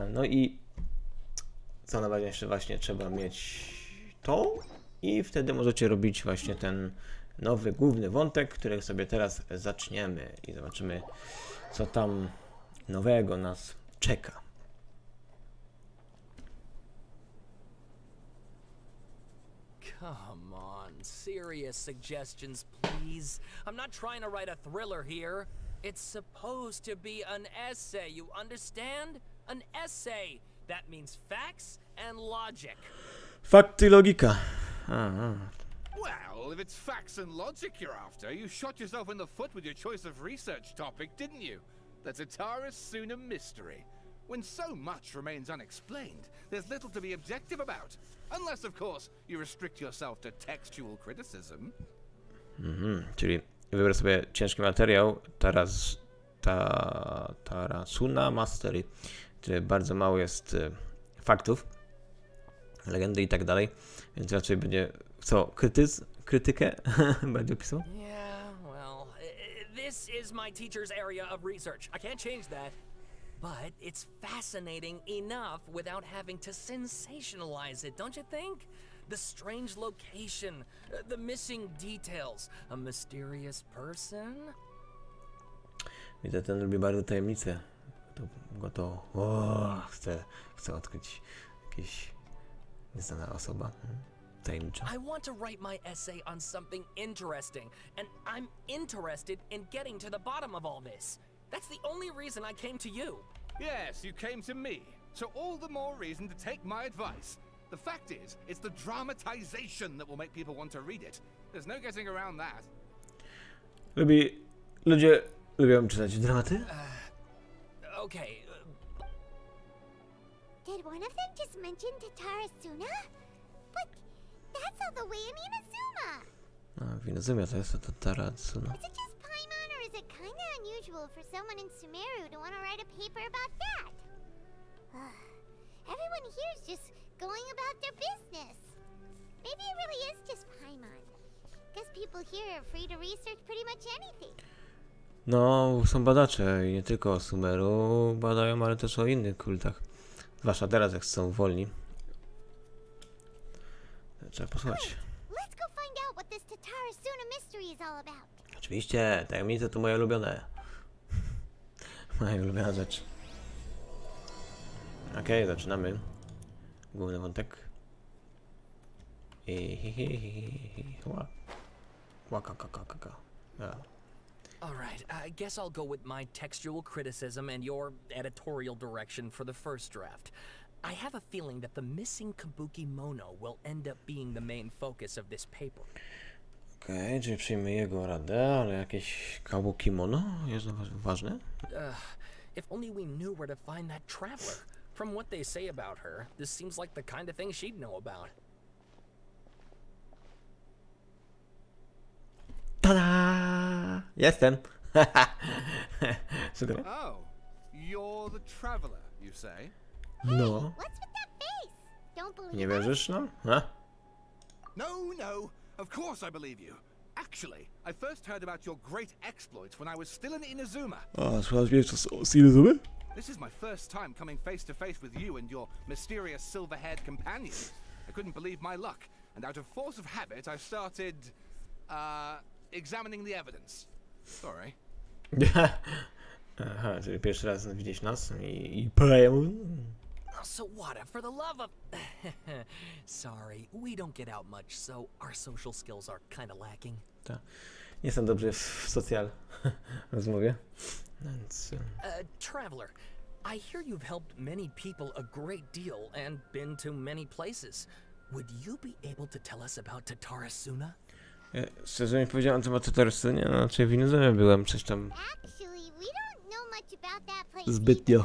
No i co najważniejsze, właśnie trzeba mieć to i wtedy możecie robić właśnie ten nowy, główny wątek, który sobie teraz zaczniemy i zobaczymy, co tam nowego nas czeka. Come on, serious suggestions, please. I'm not trying to write a thriller here. It's supposed to be an essay, you understand? An essay. That means facts and logic. Fakty i logika. Aha. Well, if it's facts and logic you're after, you shot yourself in the foot with your choice of research topic, didn't you? The Tatara Suna mystery. When so much remains unexplained, there's little to be objective about. Unless, of course, you restrict yourself to textual criticism. Czyli wybrać sobie ciężki materiał, Tarasuna Mastery, który bardzo mało jest faktów, legendy i tak dalej, więc raczej będzie krytykę będzie pisał. Yeah, well, this is my teacher's area of research. I can't change that. But it's fascinating enough without having to sensationalize it, don't you think? The strange location, the missing details, a mysterious person. Widzę, ten lubi bardzo tajemnice. Chcę odkryć jakieś nieznana osoba. Tajemnicza. I want to write my essay on something interesting, and I'm interested in getting to the bottom of all this. That's the only reason I came to you. Yes, you came to me. So all the more reason to take my advice. The fact is, it's the dramatization that will make people want to read it. There's no getting around that. Ludzie lubią czytać dramaty? Okay. Did one of them just mention Tatara Suna? But that's all the way in Inazuma. W Inazumie to jest to Tarasuna. Is it just Paimon, or is it kinda unusual for someone in Sumeru to want to write a paper about that? Everyone here is just going about their business. Maybe it really is just Paimon. Guess people here are free to research pretty much anything. No, są badacze i nie tylko o Sumeru badają, ale też o innych kultach. Zwłaszcza teraz, jak są wolni. Trzeba posłuchać. Let's go find out what this Tatara Suna mystery is all about. Oczywiście, tajemnice to moje ulubione. Moja ulubiona rzecz. Okej, zaczynamy. Główny wątek. Alright, I guess I'll go with my textual criticism and your editorial direction for the first draft. I have a feeling that the missing kabuki mono will end up being the main focus of this paper. Okej, czyli przyjmę jego radę, ale jakieś kabuki mono jest ważne? If only we knew where to find that traveler. From what they say about her, this seems like the kind of thing she'd know about. Tada! Jestem! Super. Oh, you're the traveler, you say? No. What's with that face? Don't believe Nie us? wierzysz nam? Ha? No, of course I believe you. Actually, I first heard about your great exploits when I was still in Inazuma. O, słuchaj, wiesz, co z Inuzumy? This is my first time coming face to face with you and your mysterious silver-haired companion. I couldn't believe my luck, and out of force of habit, I started, examining the evidence. Sorry. Aha, czyli pierwszy raz widzieć nas i powiem. Oh, Sawada, for the love of... Sorry, we don't get out much, so our social skills are kind of lacking. Tak. Nie jestem dobry w socjal rozmowie, więc... Traveler, I hear you've helped many people a great deal and been to many places. Would you be able to tell us about Tatarasuna? Szczerze mi powiedziałem, co ma Tatarasuna, nie? No, znaczy w Inuzumie byłem, coś tam Actually, we don't know much about that place. zbytnio.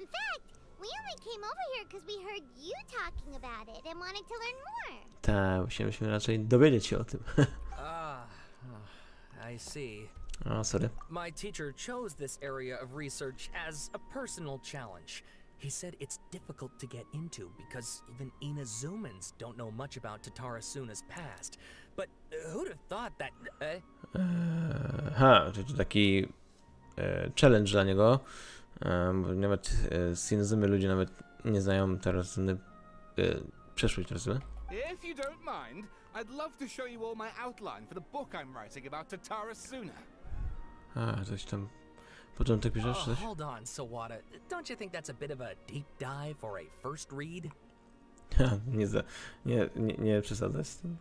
In fact, we only came over here because we heard you talking about it and wanted to learn more. Tak, musieliśmy raczej dowiedzieć się o tym. I see. O, sorry. My teacher chose this area of research as a personal challenge. He said it's difficult to get into because even Inazumans don't know much about Tatarasuna's past. But who'd have thought that... Aha, to taki challenge dla niego. Bo nawet z Inuzumy ludzie nawet nie znają Tarasuny, przeszłość Tarasuny. If you don't mind, I'd love to show you all my outline for the book I'm writing about Tatarasuna. A, coś tam... Początek piszesz, czy coś? hold on, Sawada. Don't you think that's a bit of a deep dive or a first read? Nie przesadzaj z tym.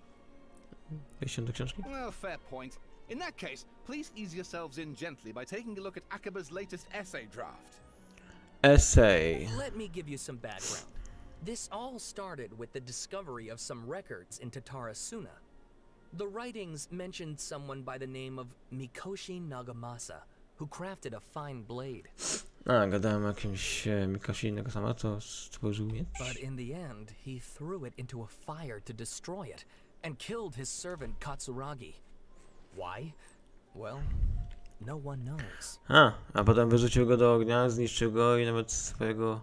Wejściem do książki? Well, fair point. In that case, please ease yourselves in gently by taking a look at Akaba's latest essay draft. Essay. Let me give you some background. This all started with the discovery of some records in Tatarasuna. The writings mentioned someone by the name of Mikoshi Nagamasa, who crafted a fine blade. A, gadałem o jakimś Mikoshi Nagasama, to stworzył miecz. But in the end, he threw it into a fire to destroy it, and killed his servant Katsuragi. Why? Well, no one knows. A potem wyrzucił go do ognia, zniszczył go i nawet swojego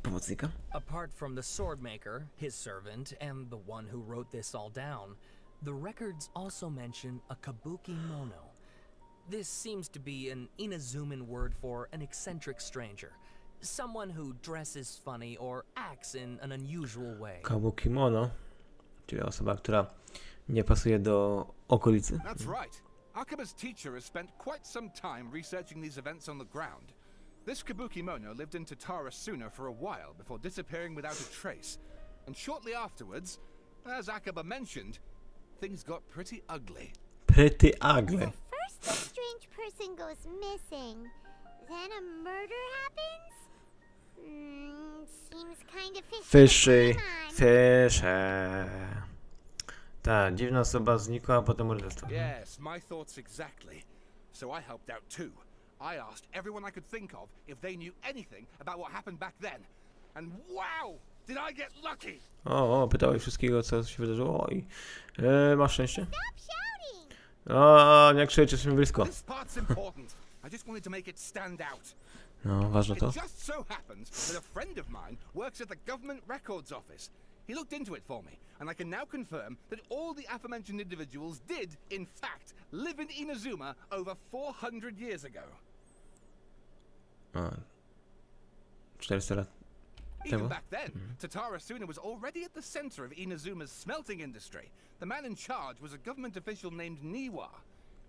pomocnika. Apart from the swordmaker, his servant, and the one who wrote this all down, the records also mention a kabuki mono. This seems to be an Inazuman word for an eccentric stranger. Someone who dresses funny or acts in an unusual way. Kabuki mono, czyli osoba, która nie pasuje do okolicy. That's right. Akaba's teacher has spent quite some time researching these events on the ground. This kabuki mono lived in Tatarasuna for a while before disappearing without a trace. And shortly afterwards, as Akaba mentioned, things got pretty ugly. Pretty ugly. First, the strange person goes missing. Then a murder happens? Seems kind of Fishy. fishy. Fishy. Ta dziwna osoba znikła, a potem morderstwo. Yes, my thoughts exactly. So I helped out too. I asked everyone I could think of if they knew anything about what happened back then. And wow, did I get lucky! O, pytałeś wszystkiego, co się wydarzyło i masz szczęście? Stop shouting! O, nie krzycz, jesteśmy blisko. This part's important. I just wanted to make it stand out. No, ważne to. It just so happens that a friend of mine works at the Government Records Office. He looked into it for me, and I can now confirm that all the aforementioned individuals did, in fact, live in Inazuma over 400 years ago. A, 400 lat. Even back then, Tatara Suna was already at the center of Inazuma's smelting industry. The man in charge was a government official named Niwa.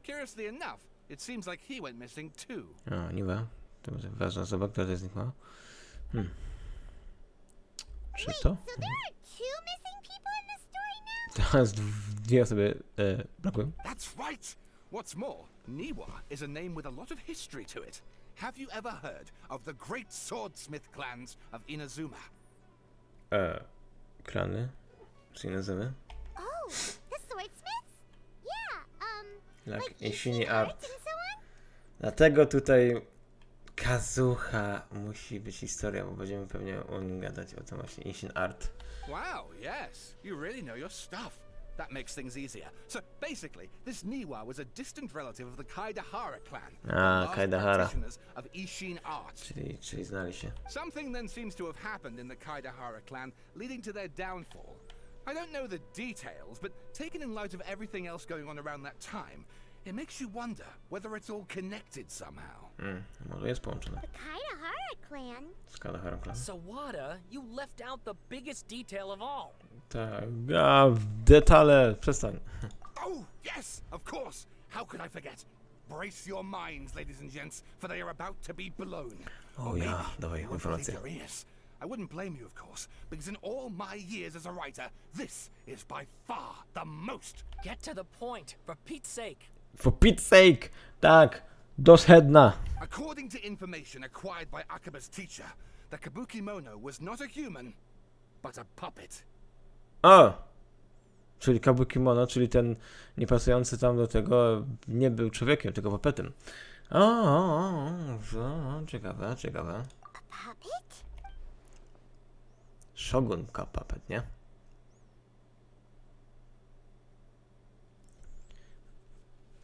Curiously enough, it seems like he went missing too. O, niby. To będzie ważna osoba, która to zniknęła. Czy to? So there are two missing people in the story now? Teraz dwie osoby brakują. That's right! What's more, Niwa is a name with a lot of history to it. Have you ever heard of the great swordsmith clans of Inazuma? Klany? Czy nazywy? Oh, the swordsmiths? Yeah, Jak like Ishini art Art. and so on? Dlatego tutaj Kazuha musi być historia, bo będziemy pewnie o nim gadać, o tym właśnie Ishin Art. Wow, yes. You really know your stuff. That makes things easier. So basically, this Niwa was a distant relative of the Kaidahara clan. the last Kaidahara. practitioners of Ishin Art. Czyli znali się. Something then seems to have happened in the Kaidahara clan, leading to their downfall. I don't know the details, but taken in light of everything else going on around that time, it makes you wonder whether it's all connected somehow. Może jest połączone. The Kaidahara clan? Z Kaidahara Clan. Sawada, you left out the biggest detail of all. Tak, detale, przestań. Oh, yes, of course. How could I forget? Brace your minds, ladies and gents, for they are about to be blown. O Or ja, maybe dawaj you would informacje. believe your ears. I wouldn't blame you, of course, because in all my years as a writer, this is by far the most. Get to the point, for Pete's sake. For Pete's sake! Tak, doszedna. According to information acquired by Akaba's teacher, the Kabuki Mono was not a human, but a puppet. O! Czyli Kabuki Mono, czyli ten niepasujący tam do tego, nie był człowiekiem, tylko pupetem. Ciekawe. A puppet? Shogun puppet, nie?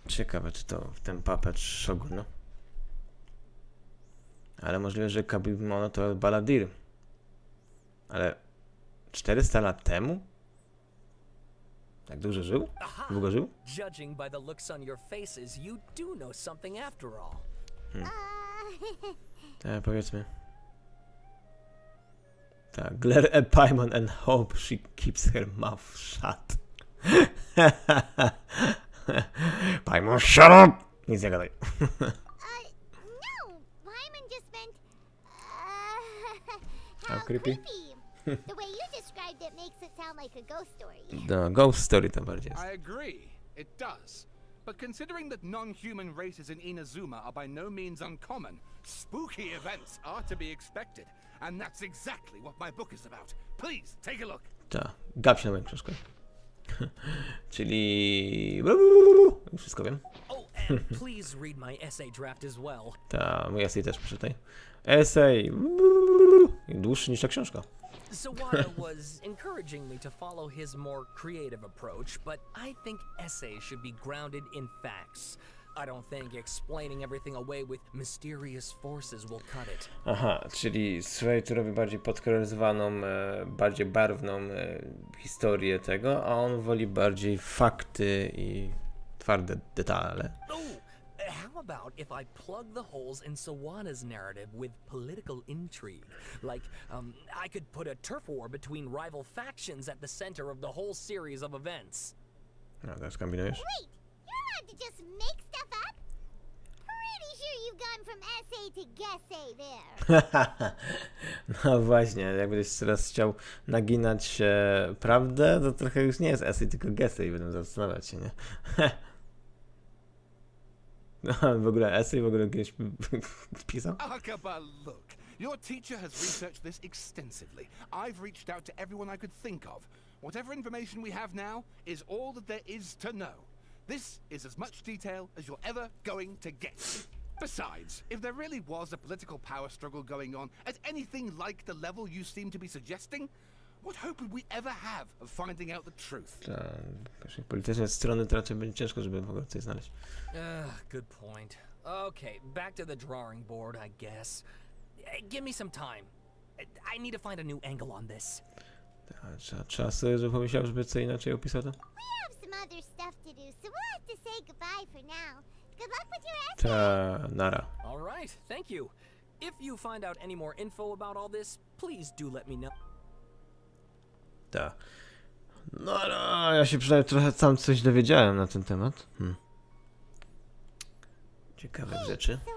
Ciekawe, czy to ten puppet Shogun. Ale możliwe, że Kabuki Mono to Baladir. Ale 400 lat temu? Tak dużo żył? Długo żył? Judging by the looks on your faces, you do know something after all. Tak, powiedzmy. Tak, glare at Paimon and hope she keeps her mouth shut. Paimon, shut up! Nic nie gadaj. No, Paimon just meant, How how creepy. The way you described it makes it sound like a ghost story. No, ghost story to bardziej jest. I agree, it does. But considering that non-human races in Inazuma are by no means uncommon, spooky events are to be expected. And that's exactly what my book is about. Please, take a look. Tak, gap się na moją książkę. Czyli... Już wszystko wiem. Oh, and please read my essay draft as well. Tak, mój essay też przeczytaj. Essay... Dłuższy niż ta książka. Sawada was encouraging me to follow his more creative approach, but I think essays should be grounded in facts. I don't think explaining everything away with mysterious forces will cut it. Aha, czyli Sway tu robi bardziej podkoloryzowaną, bardziej barwną historię tego, a on woli bardziej fakty i twarde detale. How about if I plug the holes in Sawada's narrative with political intrigue? Like, I could put a turf war between rival factions at the center of the whole series of events. No, teraz kombinujesz? Wait, you're allowed to just make stuff up? Pretty sure you've gone from essay to guessay there. No właśnie, jakbyś teraz chciał naginać prawdę, to trochę już nie jest essay, tylko guessay i będę zastanawiać się, nie? No, w ogóle essay, w ogóle gdzieś wpisał? Akaba, look. Your teacher has researched this extensively. I've reached out to everyone I could think of. Whatever information we have now is all that there is to know. This is as much detail as you're ever going to get. Besides, if there really was a political power struggle going on at anything like the level you seem to be suggesting, what hope would we ever have of finding out the truth? Tak, polityczne strony to raczej będzie ciężko, żeby w ogóle coś znaleźć. Good point. Okay, back to the drawing board, I guess. Give me some time. I need to find a new angle on this. Trzeba sobie, żeby pomyślał, żeby co inaczej opisał to? We have some other stuff to do, so we'll have to say goodbye for now. Good luck with your essay. Ta nara. All right, thank you. If you find out any more info about all this, please do let me know. Tak. No, ja się przynajmniej trochę sam coś dowiedziałem na ten temat. Ciekawe rzeczy. So,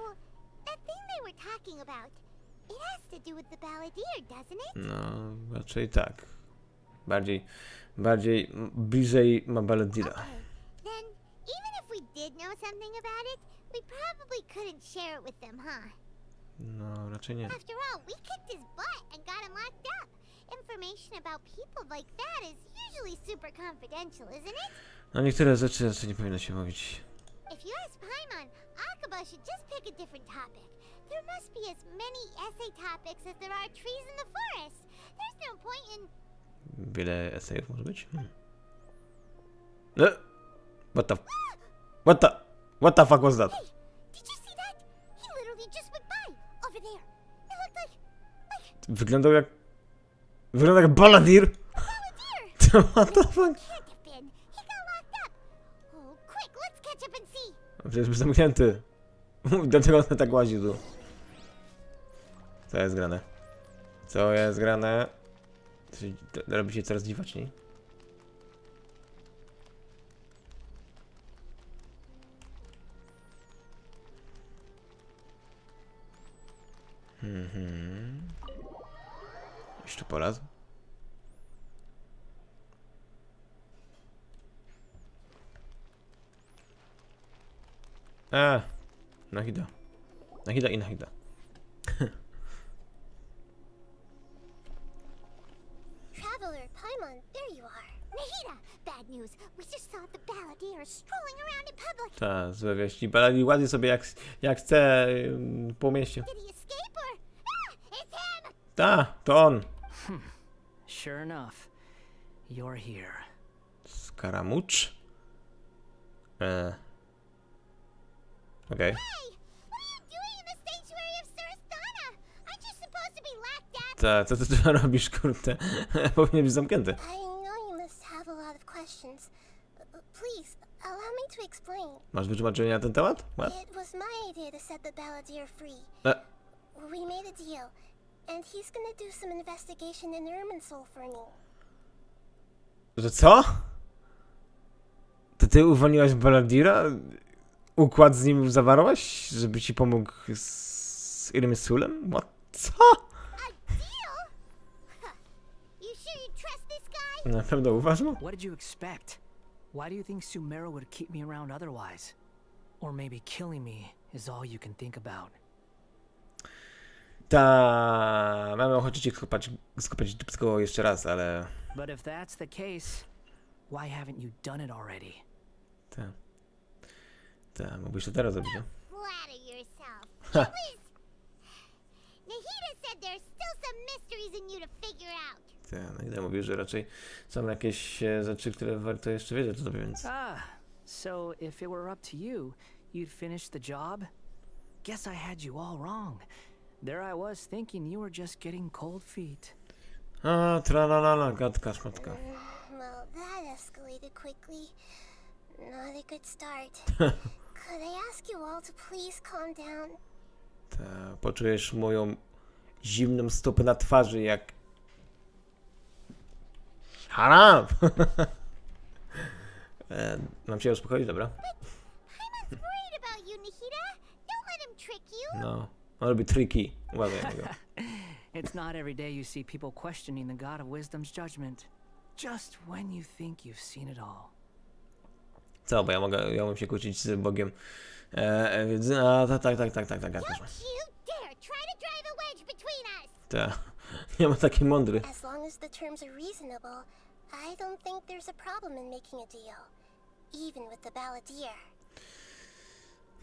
that thing they were talking about, it has to do with the balladeer, doesn't it? No, raczej tak. Bardziej bliżej ma balladeera. Okay, then, even if we did know something about it, we probably couldn't share it with them, huh? No, raczej nie. After all, we kicked his butt and got him locked up. Information about people like that is usually super confidential, isn't it? No, niektóre rzeczy raczej nie powinno się mówić. If you ask Paimon, Akaba should just pick a different topic. There must be as many essay topics as there are trees in the forest. There's no point in... Wiele esejów może być? What the fuck was that? Hey, did you see that? He literally just went by, over there. It looked like... Wyglądał jak balladeer. Balladeer! What the fuck? Can't have been. He got locked up. Oh, quick, let's catch up and see. Przecież był zamknięty. Dlaczego on tak łazi tu? Co jest grane? Co jest grane? Robi się coraz dziwaczniej. Jeszcze polazł. Nahida. Nahida i Nahida. Traveler, Paimon, there you are. Nahida, bad news. We just saw the balladeer strolling around in public. Ta, złe wieści. Balladeer ładnie sobie jak chce po mieście. Did he escape or... Ah, it's him! Ta, to on. Sure enough, you're here. Skaramucz? Okej. Hey, what are you doing in the sanctuary of Sarasana? Aren't you supposed to be locked up? Ta, co ty tu robisz, kurde? Powinien być zamknięty. I know you must have a lot of questions. Please, allow me to explain. Masz wytłumaczenie na ten temat? What? It was my idea to set the balladeer free. We made a deal, and he's gonna do some investigation in Irminsul for me. Że co? To ty uwolniłaś balladeera? Układ z nim zawarłaś, żeby ci pomógł z Irminsulem? What? Co? A deal? Huh. You sure you trust this guy? Naprawdę uważno? What did you expect? Why do you think Sumero would keep me around otherwise? Or maybe killing me is all you can think about? Ta, mamy ochotę ci skopać dupsko jeszcze raz, ale... But if that's the case, why haven't you done it already? Ta, mógłbyś to teraz zrobić, nie? Flatter yourself. Ha. Please. Nahida said there's still some mysteries in you to figure out. Ta, no i mówił, że raczej są jakieś rzeczy, które warto jeszcze wiedzieć o tobie, więc... So if it were up to you, you'd finish the job? Guess I had you all wrong. There I was thinking you were just getting cold feet. Tralalala, gadka, szmatka. Well, that escalated quickly. Not a good start. Could I ask you all to please calm down? Ta, poczujesz moją zimną stopę na twarzy, jak... Haram! Mam cię uspokoić, dobra? Paimon's worried about you, Nahida. Don't let him trick you. No, on robi triki. Uważaj na niego. It's not every day you see people questioning the God of Wisdom's judgment. Just when you think you've seen it all. Co, bo ja mogę się kłócić z Bogiem. Więc, tak, ja też mam. Don't you dare try to drive a wedge between us. Ta, nie ma taki mądry. As long as the terms are reasonable, I don't think there's a problem in making a deal. Even with the balladeer.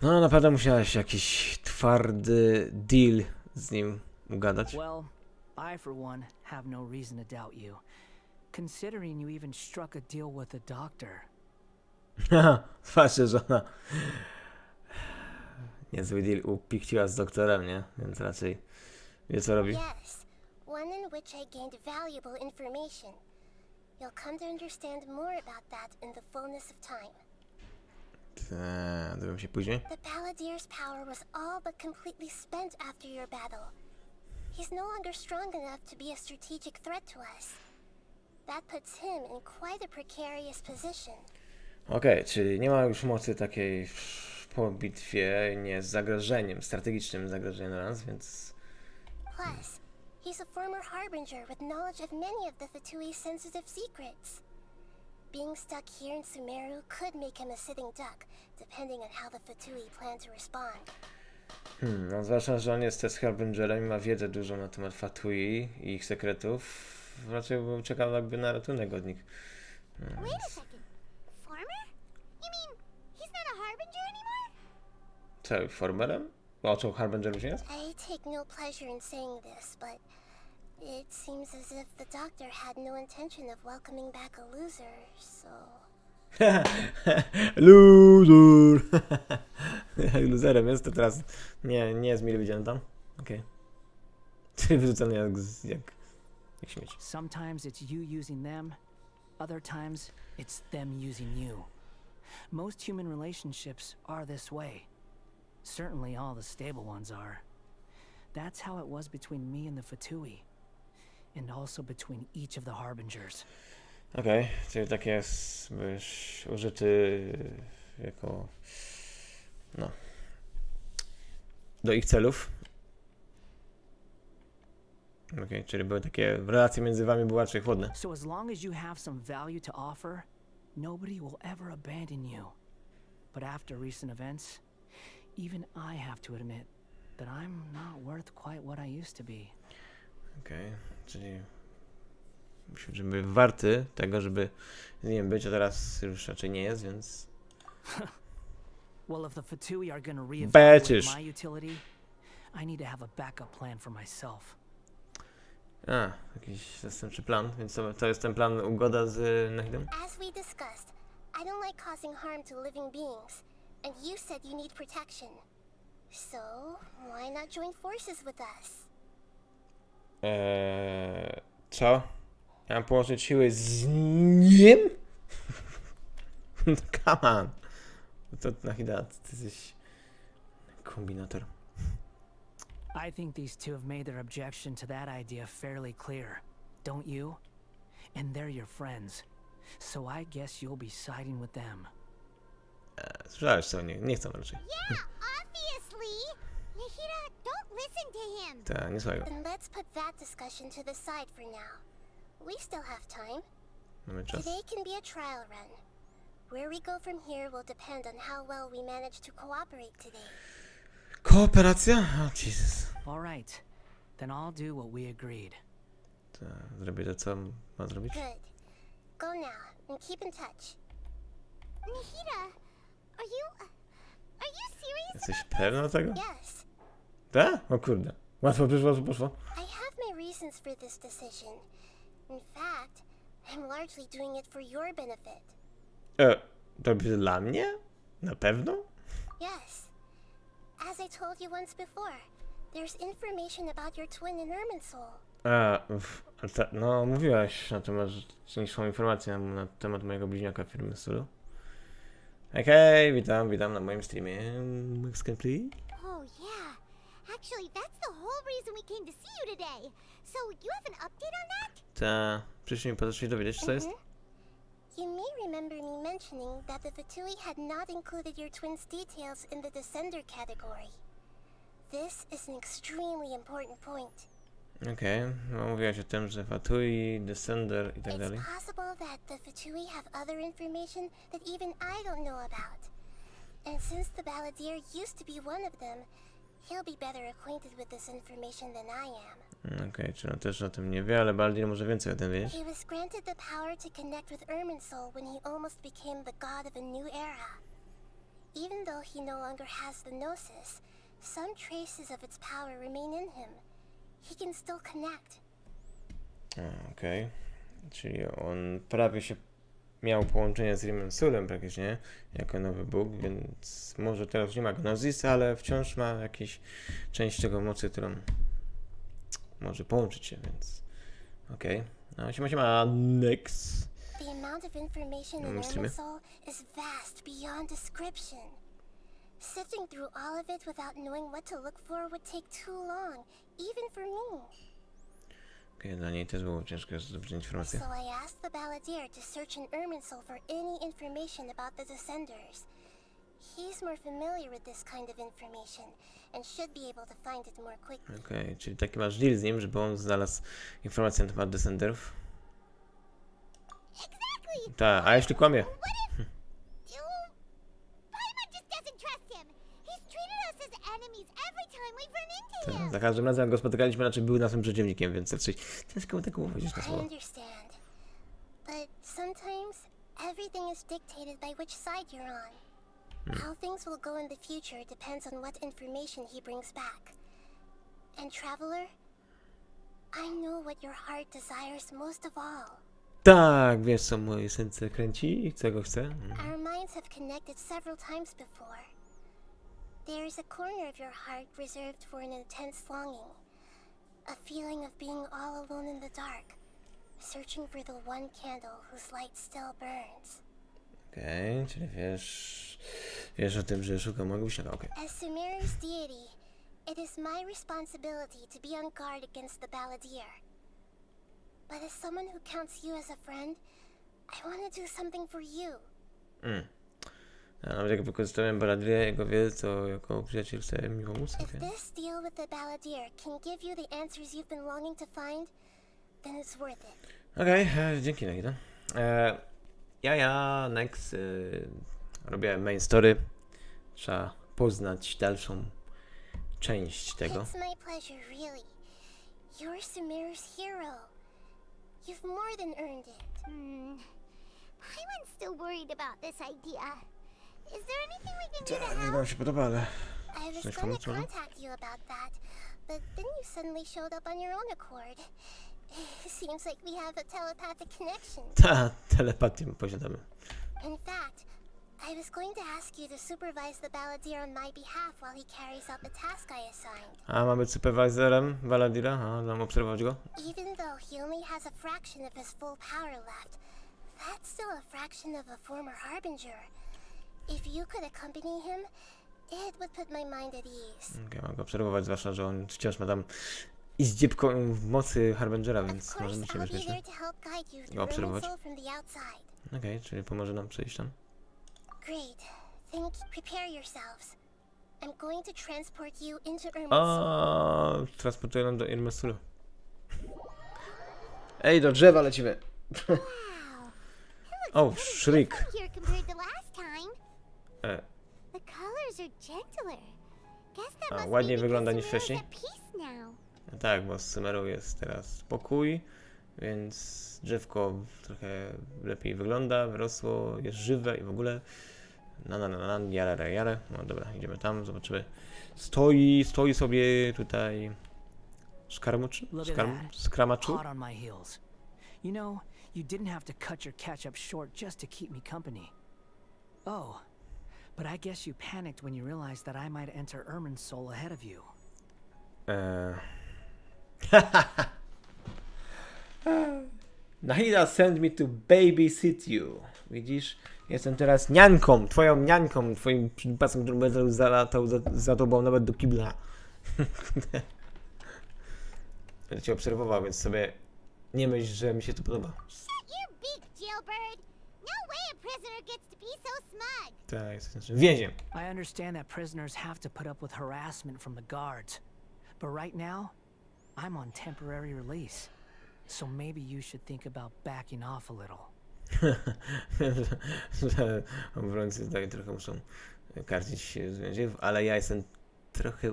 No, naprawdę musiałeś jakiś twardy deal z nim ugadać. Well, I for one have no reason to doubt you, considering you even struck a deal with the doctor. Haha, patrzę, że ona niezły deal upikciła z doktorem, nie? Więc raczej wie, co robi. Yes, one in which I gained valuable information. You'll come to understand more about that in the fullness of time. Dowiem się później. The Balladeer's power was all but completely spent after your battle. He's no longer strong enough to be a strategic threat to us. That puts him in quite a precarious position. Okej, czyli nie ma już mocy takiej po bitwie, nie jest zagrożeniem, strategicznym zagrożeniem dla nas, więc... Plus, he's a former harbinger with knowledge of many of the Fatui's sensitive secrets. Being stuck here in Sumeru could make him a sitting duck, depending on how the Fatui plan to respond. No zwłaszcza, że on jest też harbingerem i ma wiedzę dużą na temat Fatui i ich sekretów. Raczej bym czekał jakby na ratunek od nich. Wait a second. Farmer? You mean he's not a harbinger anymore? Co, formerem? O co, harbinger już nie jest? I take no pleasure in saying this, but it seems as if the doctor had no intention of welcoming back a loser, so... Loser! Jak loserem jest, to teraz nie jest mile widziany tam. Okej. Czyli wyrzucony jak śmieć. Sometimes it's you using them, other times it's them using you. Most human relationships are this way. Certainly all the stable ones are. That's how it was between me and the Fatui. And also between each of the harbingers. Okej, czyli tak jest użyty jako no do ich celów. Okej, czyli były takie relacje między wami były raczej chłodne. So as long as you have some value to offer, nobody will ever abandon you. But after recent events, even I have to admit that I'm not worth quite what I used to be. Okej, czyli myślę, że był warty tego, żeby z nim być, a teraz już raczej nie jest, więc... Well, if the Fatui are gonna reevaluate Becisz. my utility, I need to have a backup plan for myself. A, jakiś zastępczy plan, więc to jest ten plan ugoda z Nahidem? As we discussed, I don't like causing harm to living beings, and you said you need protection. So, why not join forces with us? Co? Ja mam połączyć siły z nim? Come on. To Nahida, ty jesteś kombinator. I think these two have made their objection to that idea fairly clear, don't you? And they're your friends, so I guess you'll be siding with them. Słyszałeś co? Nie chcę raczej. Yeah, obviously! Nahida, don't listen to him! Tak, nie słuchaj go. Then let's put that discussion to the side for now. We still have time. Mamy czas. Today can be a trial run. Where we go from here will depend on how well we manage to cooperate today. Kooperacja? O, Jesus. All right, then I'll do what we agreed. Zrobię to, co ma zrobić? Good. Go now and keep in touch. Nahida, are you serious? Jesteś pewna tego? Yes. Tak? O kurde. Łatwo poszło. I have my reasons for this decision. In fact, I'm largely doing it for your benefit. To dla mnie? Na pewno? Yes. As I told you once before, there's information about your twin in Irminsul. No mówiłaś na temat, że informację na temat mojego bliźniaka firmy Sulu. Okej, witam na moim streamie. Please. Oh yeah. Actually, that's the whole reason we came to see you today. So, you have an update on that? Przyszli mi po to się dowiedzieć, co jest? You may remember me mentioning that the Fatui had not included your twin's details in the Descender category. This is an extremely important point. Okej, no mówiłaś o tym, że Fatui, Descender i tak dalej. It's possible that the Fatui have other information that even I don't know about. And since the Balladeer used to be one of them, he'll be better acquainted with this information than I am. Okej, czyli on też o tym nie wie, ale Baldir może więcej o tym wiedzieć. He was granted the power to connect with Irminsul when he almost became the god of a new era. Even though he no longer has the Gnosis, some traces of its power remain in him. He can still connect. Okej, czyli on prawie się miał połączenie z Irminsulem praktycznie, jako nowy Bóg, więc może teraz nie ma Gnosis, ale wciąż ma jakąś część tego mocy, którą może połączyć się, więc okej. No, siema, next. The amount of information in Irminsul is vast beyond description. Sifting through all of it without knowing what to look for would take too long, even for me. Okej, dla niej też było ciężko zdobyć informacje. So I asked the balladeer to search in Irminsul for any information about the Descenders. He's more familiar with this kind of information and should be able to find it more quickly. Okej, czyli taki masz deal z nim, żeby on znalazł informacje na temat Descenderów. Exactly. Tak, a jeśli kłamie? Paimon just doesn't trust him. He's treated us as enemies every time we've run into him. Za każdym razem jak go spotykaliśmy, raczej był naszym przeciwnikiem, więc raczej ciężko mu tego powiedzieć na I słowo. understand. But sometimes everything is dictated by which side you're on. How things will go in the future depends on what information he brings back. And Traveler, I know what your heart desires most of all. Tak, wiesz co moje serce kręci i czego chce. Our minds have connected several times before. There is a corner of your heart reserved for an intense longing. A feeling of being all alone in the dark. Searching for the one candle whose light still burns. Okej, czyli wiesz o tym, że szukam mojego wiśniaka, okej. As Sumeru's deity, it is my responsibility to be on guard against the balladeer. But as someone who counts you as a friend, I want to do something for you. A nawet jak wykorzystałem baladrię, jego wiedzę, to jako przyjaciel chce mi pomóc, If okej. this deal with the balladeer can give you the answers you've been longing to find, then it's worth it. Okej, dzięki Nagita. Next, robię main story. Trzeba poznać dalszą część tego. It's my pleasure, really. You're Sumeru's hero. You've more than earned it. Paimon's still worried about this idea. Is there anything we can do to Nie help? wam się podoba, ale... I was Coś going pomóc to może? contact you about that, but then you suddenly showed up on your own accord. Seems like we have a telepathic connection. Ta, telepatię posiadamy. In fact, I was going to ask you to supervise the balladeer on my behalf while he carries out the task I assigned. A mamy być supervisorem Baladira? A, mam obserwować go? Even though he only has a fraction of his full power left, that's still a fraction of a former harbinger. If you could accompany him, it would put my mind at ease. Okej, mam go obserwować, zwłaszcza, że on wciąż ma tam iździebką w mocy Harbingera, Of więc może course, być I'll be niebezpieczne. there to help guide you Go through obserwować. Irminsul from the outside. Okej, czyli pomoże nam przejść tam. Great. Prepare yourselves. I'm going to transport you into Irminsul. A, transportuję nam do Irminsulu. Ej, do drzewa lecimy. Wow. O, shriek. Here compared to last time. E, The colors are gentler. Guess that A, must ładniej be wygląda because niż Sumeru's wcześniej. at peace now. tak, bo z Sumerą jest teraz spokój, więc drzewko trochę lepiej wygląda, wyrosło, jest żywe i w ogóle. Jare. No dobra, idziemy tam, zobaczymy. Stoi sobie tutaj skramaczu. Hot on my heels. You know, you didn't have to cut your catch-up short just to keep me company. Oh, but I guess you panicked when you realized that I might enter Irminsul ahead of you. Nahida sent me to babysit you. Widzisz? Jestem teraz nianką, twoją nianką, twoim pasem, który będę zalatał za tobą nawet do kibla. Będę cię obserwował, więc sobie nie myśl, że mi się to podoba. Shut your beak, jailbird. No way a prisoner gets to be so smug. Tak, jesteś naszym więźniem. I understand that prisoners have to put up with harassment from the guards, but right now, I'm on temporary release. So maybe you should think about backing off a little. Że obrońcy tutaj trochę muszą karcić się z więzień, ale ja jestem trochę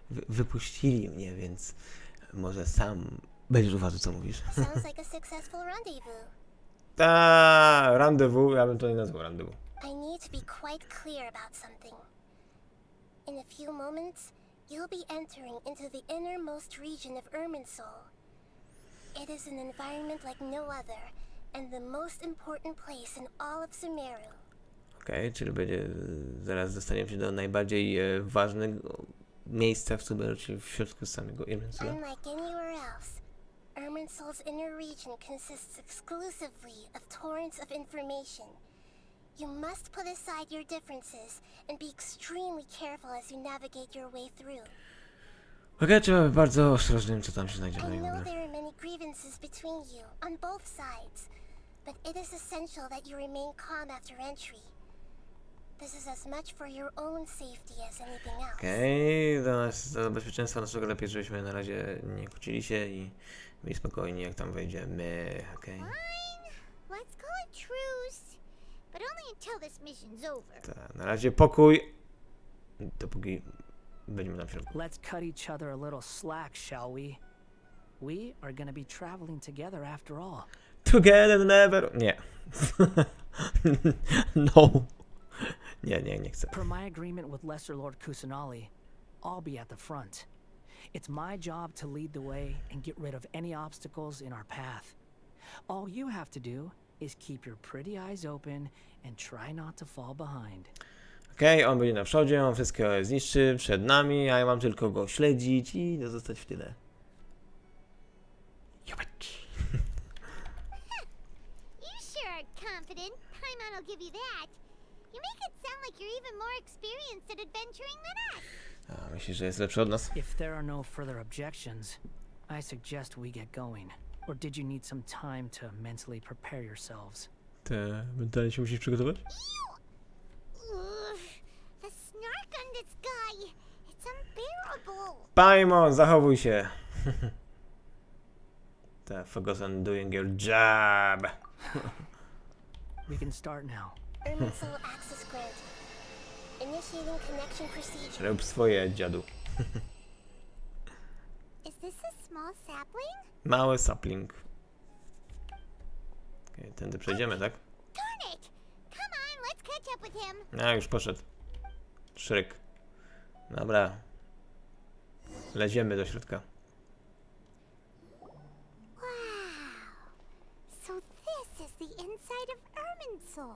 wypuścili mnie, więc może sam będziesz uważał, co mówisz. Sounds like a successful rendezvous. Ta rendezvous, ja bym to nie nazwał rendezvous. I need to be quite clear about something. In a few moments, you'll be entering into the innermost region of Irminsul. It is an environment like no other, and the most important place in all of Sumeru. Okej, czyli zaraz dostaniemy się do najbardziej ważnego miejsca w Sumeru, czyli w środku samego Irminsula. Unlike anywhere else, Irminsol's inner region consists exclusively of torrents of information. You must put aside your differences and be extremely careful as you navigate your way through. Okej, trzeba być bardzo ostrożnym, co tam się znajdzie I w know ogóle. there are many grievances between you, on both sides, but it is essential that you remain calm after entry. This is as much for your own safety as anything else. Okej, do bezpieczeństwa naszego lepiej, żebyśmy na razie nie kłócili się i byli spokojni, jak tam wejdziemy, okej. Fine. Let's call it truce. But only until this mission's over. Tak, na razie pokój, dopóki będziemy tam w środku. Let's cut each other a little slack, shall we? We are gonna be traveling together after all. Together never... Nie. No. Nie chcę. Per my agreement with Lesser Lord Kusanali, I'll be at the front. It's my job to lead the way and get rid of any obstacles in our path. All you have to do is keep your pretty eyes open and try not to fall behind. Okej, on będzie na przodzie, on wszystko zniszczy przed nami, a ja mam tylko go śledzić i zostać w tyle. Jobać. You sure are confident. Paimon will give you that. You make it sound like you're even more experienced at adventuring than us. A, myślisz, że jest lepszy od nas? If there are no further objections, I suggest we get going. Or did you need some time to mentally prepare yourselves? Te mentalnie się musisz przygotować? Ugh, the snark on this guy. It's unbearable. Paimon, zachowuj się! Focus on doing your job! We can start now. Irminsol access granted. Initiating connection procedure. Rób swoje, dziadu. Is this a small sapling? Mały sapling. Okej, tędy przejdziemy, tak? Darn it! Come on, let's catch up with him. A, już poszedł. Szryk. Dobra. Leziemy do środka. Wow. So this is the inside of Irminsol.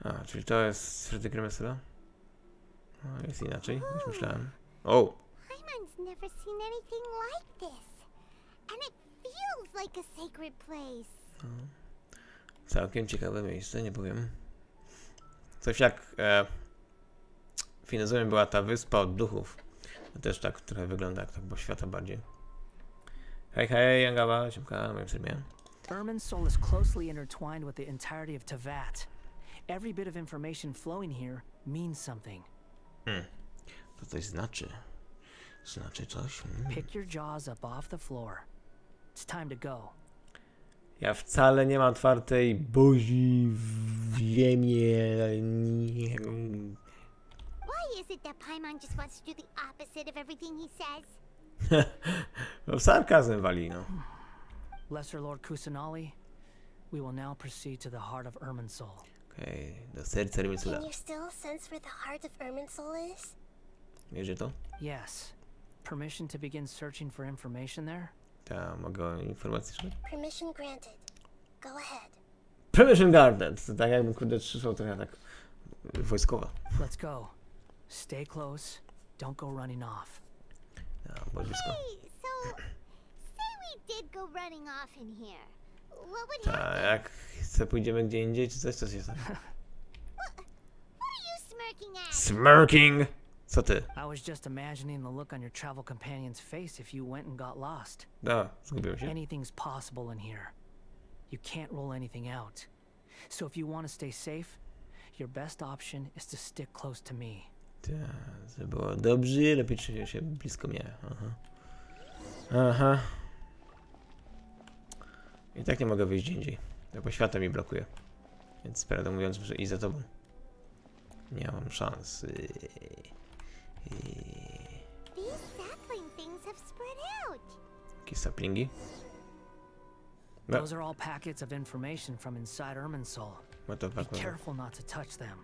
A, czyli to jest środek Remesela? No, jest inaczej niż myślałem. O! Paimon's never seen anything like this. And it feels like a sacred place. Całkiem ciekawe miejsce, nie powiem. Coś jak w Finezumie była ta wyspa od duchów. To też tak trochę wygląda jak tak, bo świata bardziej. Hej, hej, Angawa, siemka, na moim streamie. Irminsol is closely intertwined with the entirety of Tevat. Every bit of information flowing here means something. To coś znaczy. Znaczy coś? Pick your jaws up off the floor. It's time to go. Ja wcale nie mam otwartej buzi w ziemię. Why is it that Paimon just wants to do the opposite of everything he says? No, sarkazm wali, no. Lesser Lord Kusanali, we will now proceed to the heart of Irminsol. Okej, do serca Remesela. Can you still sense where the heart of Irminsol is? Wierzy to? Yes. Permission to begin searching for information there? Ta, mogę informację szukać? Permission granted. Go ahead. Permission Garden. To tak jakbym kurde trzymał trochę tak wojskowa. Let's go. Stay close. Don't go running off. Ja, było blisko. Hey, so say we did go running off in here. What would Ta, happen? jak chce pójdziemy gdzie indziej, czy coś, to się stanie. What are you smirking at? Smirking! Co ty? I was just imagining the look on your travel companion's face if you went and got lost. Da, zgubiłem się. Anything's possible in here. You can't rule anything out. So if you want to stay safe, your best option is to stick close to me. Ta, żeby było dobrze, lepiej trzymaj się blisko mnie. Aha. Aha. I tak nie mogę wyjść gdzie indziej. Tak, bo świata mi blokuje. Więc prawdę mówiąc, muszę iść za tobą. Nie mam szansy. These sapling things have spread out. Jakieś saplingi? No, Those are all packets of information from inside Irminsol. ma to Be tak. careful not to touch them.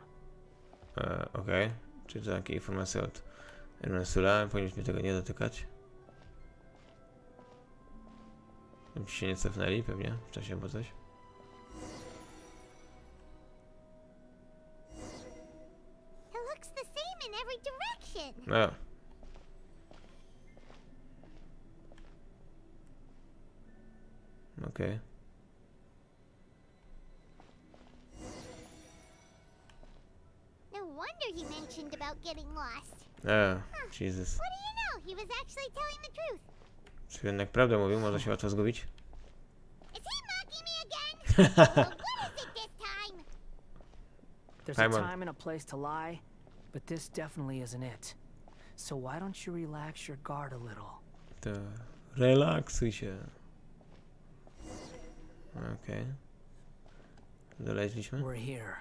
Okej. Czyli to takie informacje od Ermensula. Powinniśmy tego nie dotykać. Ci się nie cofnęli pewnie w czasie albo coś. It looks the same in every direction. No. Okej. No wonder he mentioned about getting lost. Jesus. What do you know? He was actually telling the truth. Czy jednak prawdę mówił? Może się łatwo zgubić? Is he mocking me again? Well, what is it this time? There's Hi, a Mom. time and a place to lie, but this definitely isn't it. So why don't you relax your guard a little? To relaksuj się. Okej. Doleźliśmy. We're here.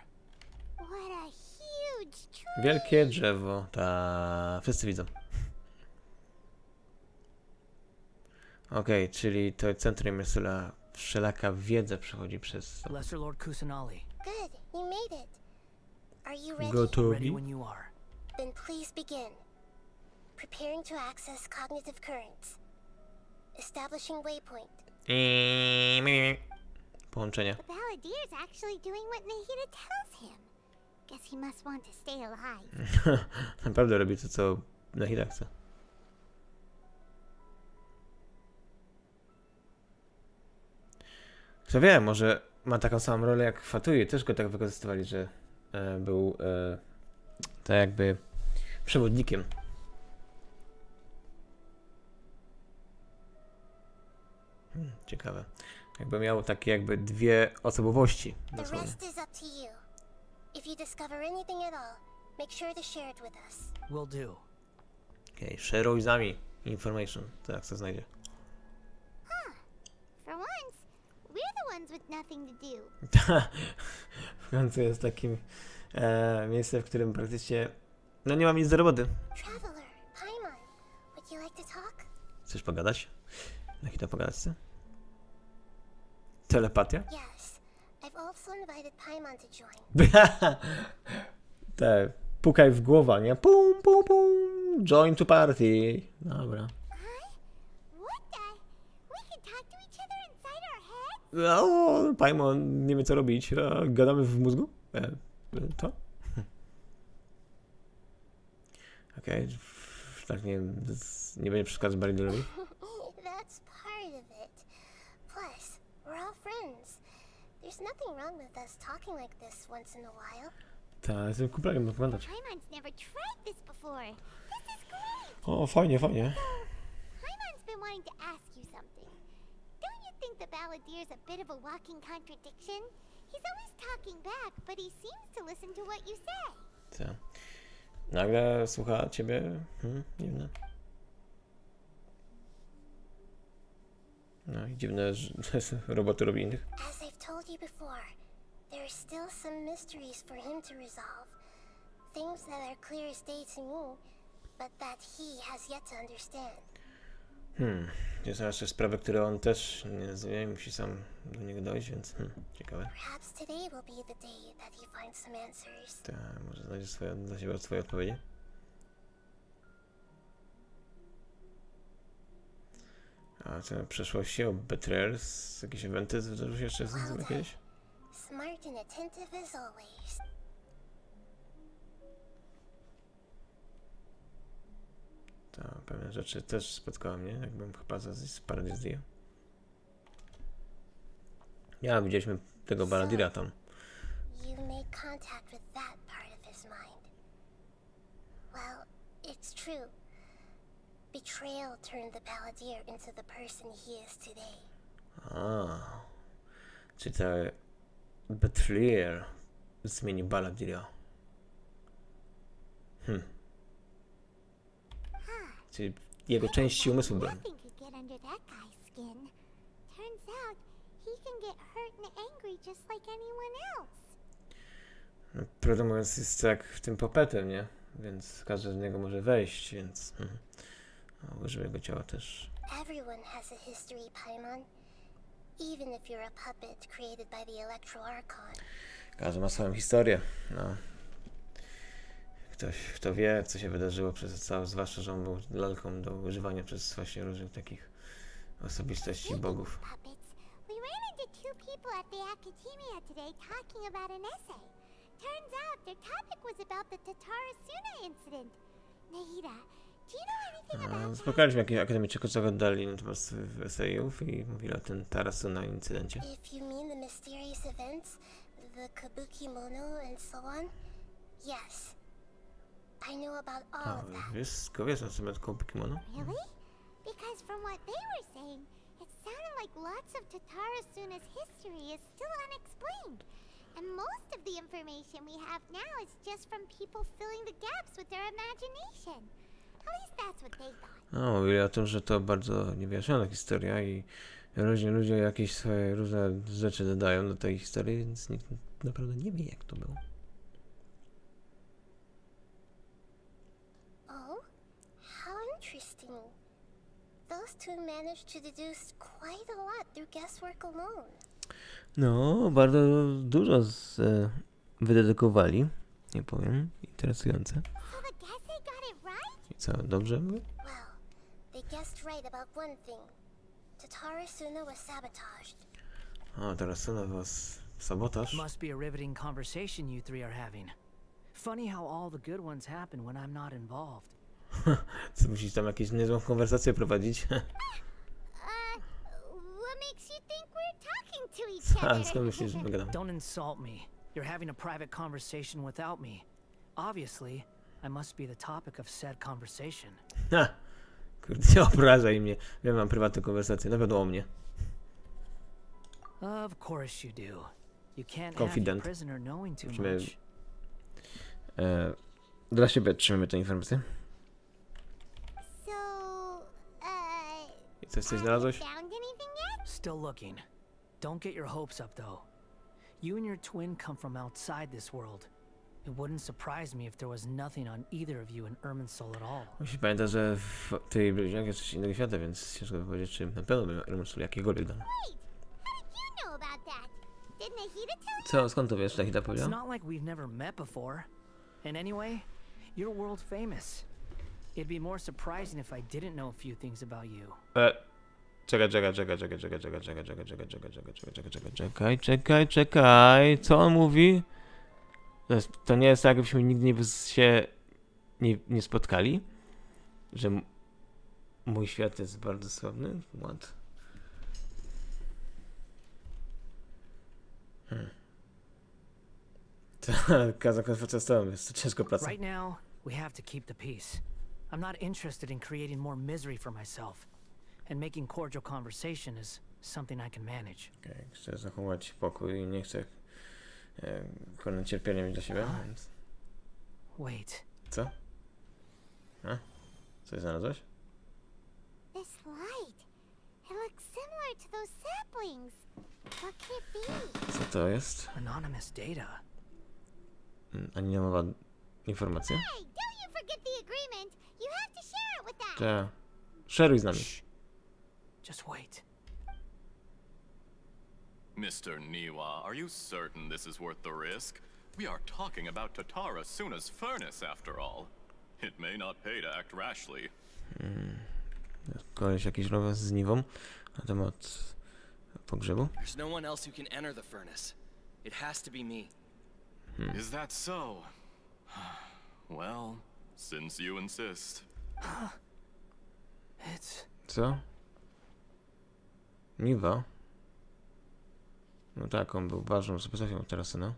What a huge tree. Wielkie drzewo. Ta wszyscy widzą. Okej, czyli to centrum jest wszelaka wiedza przechodzi przez to. Lesser Lord Kusanali. Good, you made it. Are you ready? Ready Gotowi? when you are. Then please begin. Preparing to access cognitive currents. Establishing waypoint. Połączenie. The Balladeer's actually doing what Nahida tells him. Guess he must want to stay alive. Naprawdę robi to, co Nahida chce. Kto wie, może ma taką samą rolę jak Fatui. Też go tak wykorzystywali, że był tak jakby przewodnikiem. Ciekawe. Jakby miał takie jakby dwie osobowości. The Dosłownie. rest is up to you. If you discover anything at all, make sure to share it with us. Will do. Okej, szeruj z nami information, to jak to znajdzie. For once, we're the ones with nothing to do. W końcu jest takim miejscem, w którym praktycznie no nie mam nic do roboty. Traveler, Paimon, would you like to talk? Chcesz pogadać? Na chwilę pogadać chcę? Telepatia? Yes. I've also invited Paimon to join. Te, pukaj w głowę, nie? Pum, pum, pum. Join to party. Dobra. What the? We can talk to each other inside our heads? O, Paimon nie wie co robić. Gadamy w mózgu? To? Okej. Tak nie będzie przeszkadzać Baridolowi. That's part of it. Plus, we're all friends. There's nothing wrong with us talking like this once in a while. Tak, jestem kumplem, no pogadać. Paimon's never tried this before. This is great. O, fajnie, fajnie. Paimon's been wanting to ask you something. Don't you think the Balladeer's a bit of a walking contradiction? He's always talking back, but he seems to listen to what you say. Tak. Nagle słucha ciebie. Dziwne. No i dziwne, że roboty robi innych. As I've told you before, there are still some mysteries for him to resolve. Things that are clear as day to me, but that he has yet to understand. To są jeszcze sprawy, które on też nie wie, musi sam do niego dojść, więc ciekawe. Perhaps today will be the day that he finds some answers. Tak, może znajdzie dla siebie swoje odpowiedzi. A co w przeszłości o Betrayers? Jakieś eventy zdarzyły się jeszcze z nim kiedyś? Smart and attentive as always. Tak, pewne rzeczy też spotkały mnie, jakbym chyba z parę zdjęł. Ja widzieliśmy tego Baladira tam. You made contact with that part of his mind. Well, it's true. Betrayal turned the Balladeer into the person he is today. Czyli to Betrayer zmieni Baladira. Czyli jego części umysłu były. Nothing could get under that guy's skin. Turns out he can get hurt and angry just like anyone else. No, prawdę mówiąc jest jak w tym Poppetem, nie? Więc każdy z niego może wejść, więc użył jego ciała też. Everyone has a history, Paimon. Even if you're a puppet created by the Electro Archon. Każdy ma swoją historię. No. Ktoś, kto wie, co się wydarzyło przez cały, zwłaszcza, że on był lalką do używania przez właśnie różnych takich osobistości bogów. Puppets, we ran into two people at the academia today talking about an essay. Turns out their topic was about the Tatarasuna incident. Nahida, Do you know anything about Spotkaliśmy jakiegoś akademicza, co oddali na temat esejów i mówili o tym Tarasuna incydencie. If you mean the mysterious events, the kabuki mono and so on, yes. I know about all of that. Wiesz na temat Pokimono? Really? Because from what they were saying, it sounded like lots of Tatarasuna's history is still unexplained. And most of the information we have now is just from people filling the gaps with their imagination. At least that's what they thought. No, mówili o tym, że to bardzo niewyjaśniona historia i różni ludzie jakieś swoje różne rzeczy dodają do tej historii, więc nikt naprawdę nie wie, jak to było. Oh, how interesting. Those two managed to deduce quite a lot through guesswork alone. No, bardzo dużo wydedykowali, nie powiem, interesujące. So the Gese got it right? I co, dobrze mówię? Well, they guessed right about one thing. Tatarasuna was sabotaged. O, teraz co na was sabotaż? Must be a riveting conversation you three are having. Funny how all the good ones happen when I'm not involved. Co, musisz tam jakieś niezłą konwersację prowadzić? What makes you think we're talking to each A, other? skąd myślisz, że wygadam? Don't insult me. You're having a private conversation without me. Obviously, I must be the topic of said conversation. Ha! Kurde, nie obrażaj mnie. Wiem, mam prywatną konwersację, na pewno o mnie. Of course you do. You can't have your Confident. prisoner knowing too Musimy... much. Dla siebie trzymamy tę informację. So, I coś have you znalazłeś? found anything yet? Still looking. Don't get your hopes up though. You and your twin come from outside this world. It wouldn't surprise me if there was nothing on either of you in Irminsul at all. Musi pamiętać, że w tej bliźniach jest coś innego świata, więc ciężko powiedzieć, czy na pewno bym Irminsul jakiegokolwiek dał. Wait, how did you know about that? Didn't Nahida tell you? Co, skąd to wiesz, Nahida It's powiedział? not like we've never met before. And anyway, you're world famous. It'd be more surprising if I didn't know a few things about you. Czekaj, co on mówi? To nie jest tak, jakbyśmy nigdy się nie spotkali? Że mój świat jest bardzo sławny? What? Taka konferencja z tobą jest to ciężko praca. Right now, we have to keep the peace. I'm not interested in creating more misery for myself. And making cordial conversation is something I can manage. Okay, chcę zachować pokój i nie chcę kolejne cierpienie mieć dla siebie, więc... Wait. Co? A? Coś znalazłeś? This light. It looks similar to those saplings. What could it be? Co to jest? Anonymous data. Anonimowa informacja? Hey, don't you forget the agreement. You have to share it with us. Tak. Szeruj z nami. Just wait. Mr. Niwa, are you certain this is worth the risk? We are talking about Tatarasuna's furnace, after all. It may not pay to act rashly. Koleś jakiś rozmów z Niwą na temat pogrzebu. There's no one else who can enter the furnace. It has to be me. Is that so? Well, since you insist. It's... Co? Niwa? No tak, on był ważną postacią Tarasuna.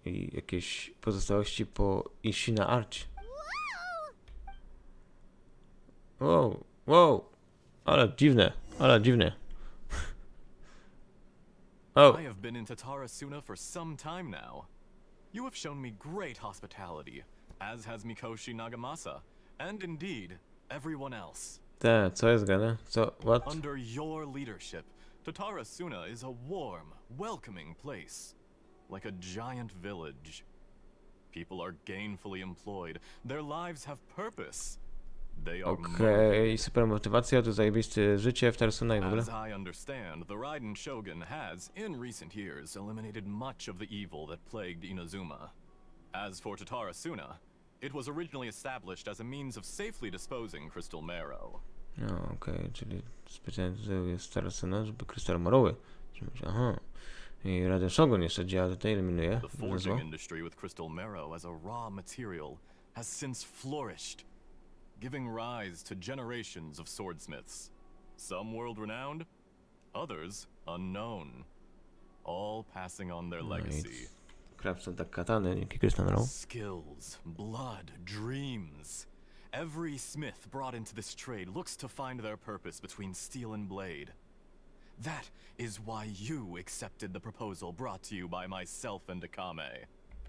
I jakieś pozostałości po Ishina Arch. Wow. Ale dziwne. Oh. I have been in Tatarasuna for some time now. You have shown me great hospitality, as has Mikoshi Nagamasa, and indeed, everyone else. Co jest grane? What? Under your leadership, Tatarasuna is a warm, welcoming place, like a giant village. People are gainfully employed. Their lives have purpose. They are Okej, super motywacja, to zajebiste życie w Tarasuna i w ogóle. As I understand, the Raiden Shogun has, in recent years, eliminated much of the evil that plagued Inazuma. As for Tatarasuna, it was originally established as a means of safely disposing crystal marrow. No, okej, czyli specjalnie jest Tarasuna, żeby krystal morowy. Aha. I Raiden Shogun jeszcze działa tutaj, eliminuje. The forging industry with crystal marrow as a raw material has since flourished, giving rise to generations of swordsmiths. Some world-renowned, others unknown, all passing on their legacy. Krawcą tak katany, dzięki Krystianowi. Skills, blood, dreams. Every smith brought into this trade looks to find their purpose between steel and blade. That is why you accepted the proposal brought to you by myself and Akame.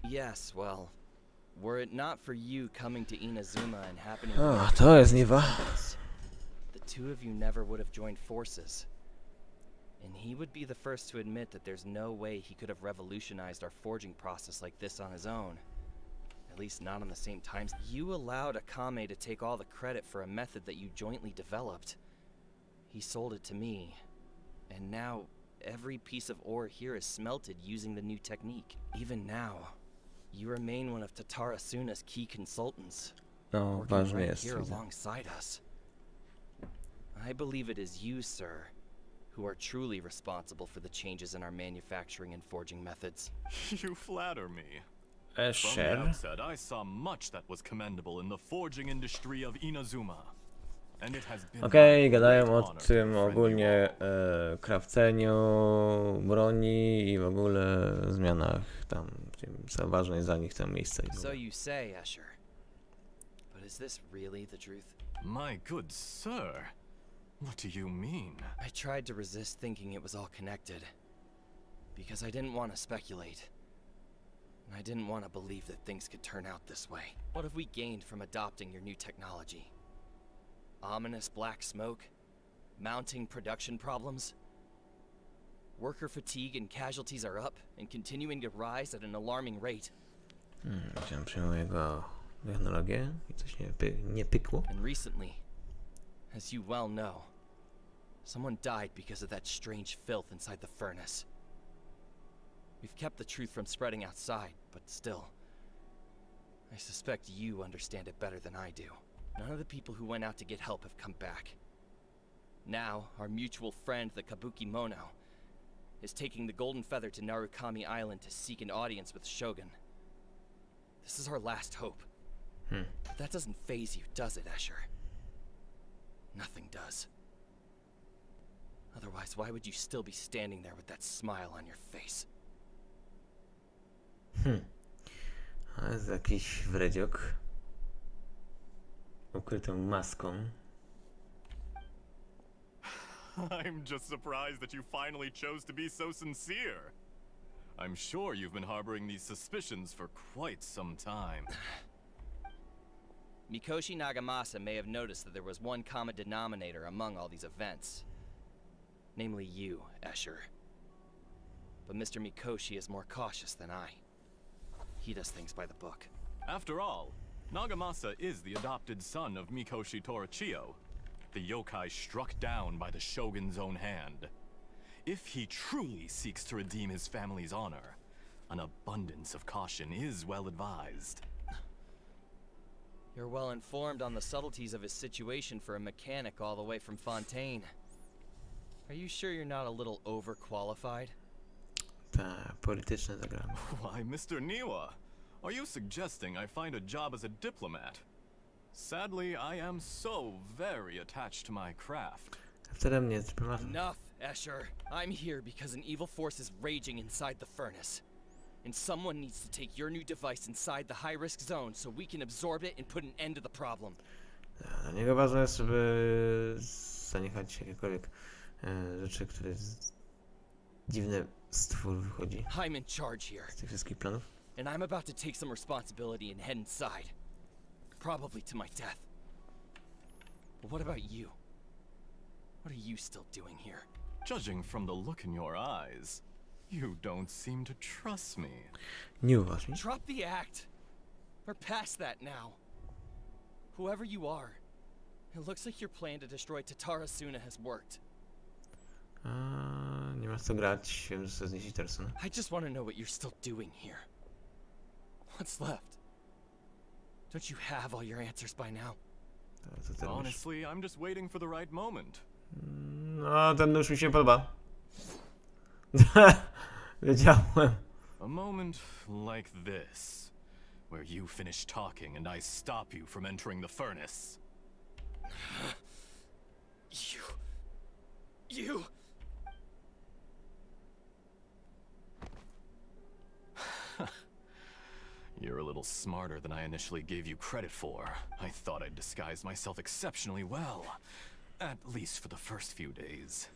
Yes, well, were it not for you coming to Inazuma and happening O, to jest nieba. the two of you never would have joined forces. And he would be the first to admit that there's no way he could have revolutionized our forging process like this on his own. At least not on the same time. You allowed Akame to take all the credit for a method that you jointly developed. He sold it to me. And now, every piece of ore here is smelted using the new technique. Even now, you remain one of Tatara Suna's key consultants. No, Working ważne right jest. here Widzę. alongside us. I believe it is you, sir, who are truly responsible for the changes in our manufacturing and forging methods. You flatter me. From the Escher. outset, I saw much that was commendable in the forging industry of Inazuma. And it has been Okej, my gadają great o honor to tym befriend ogólnie you all. krawceniu broni i w ogóle zmianach tam, tym, co ważne jest dla nich to miejsce. I w So ogóle. you say, Escher. But is this really the truth? My good sir, what do you mean? I tried to resist thinking it was all connected. Because I didn't want to speculate. And I didn't want to believe that things could turn out this way. What have we gained from adopting your new technology? Ominous black smoke? Mounting production problems? Worker fatigue and casualties are up and continuing to rise at an alarming rate. Wziąłem przyjmuję jego technologię i coś nie pykło. And recently, as you well know, someone died because of that strange filth inside the furnace. We've kept the truth from spreading outside, but still, I suspect you understand it better than I do. None of the people who went out to get help have come back. Now, our mutual friend, the Kabuki Mono, is taking the Golden Feather to Narukami Island to seek an audience with Shogun. This is our last hope. But that doesn't faze you, does it, Escher? Nothing does. Otherwise, why would you still be standing there with that smile on your face? A jest jakiś wredziok ukrytą maską. I'm just surprised that you finally chose to be so sincere. I'm sure you've been harboring these suspicions for quite some time. Mikoshi Nagamasa may have noticed that there was one common denominator among all these events. Namely you, Escher. But Mr. Mikoshi is more cautious than I. He does things by the book. After all, Nagamasa is the adopted son of Mikoshi Torachiyo, the yokai struck down by the shogun's own hand. If he truly seeks to redeem his family's honor, an abundance of caution is well advised. You're well informed on the subtleties of his situation for a mechanic all the way from Fontaine. Are you sure you're not a little overqualified? Ta polityczne zagramy. Why, Mr. Niwa, are you suggesting I find a job as a diplomat? Sadly, I am so very attached to my craft. Wcale mnie dyplomatem. Enough, Escher. I'm here because an evil force is raging inside the furnace. And someone needs to take your new device inside the high-risk zone so we can absorb it and put an end to the problem. Dla niego ważne jest, żeby zaniechać jakiekolwiek rzeczy, które dziwny stwór wychodzi I'm in charge here, z tych wszystkich planów. and I'm about to take some responsibility and head inside. Probably to my death. But what about you? What are you still doing here? Judging from the look in your eyes, you don't seem to trust me. Nie uważaj. Drop the act! We're past that now. Whoever you are, it looks like your plan to destroy Tatara Suna has worked. A, nie masz co grać, wiem, że chcę zniszczyć Tarsona. I just want to know what you're still doing here. What's left? Don't you have all your answers by now? To ten nóż. Honestly, I'm just waiting for the right moment. No, ten nóż mi się podoba. Wiedziałem. A moment like this. where you finish talking and I stop you from entering the furnace. You... You're a little smarter than I initially gave you credit for. I thought I'd disguised myself exceptionally well, at least for the first few days.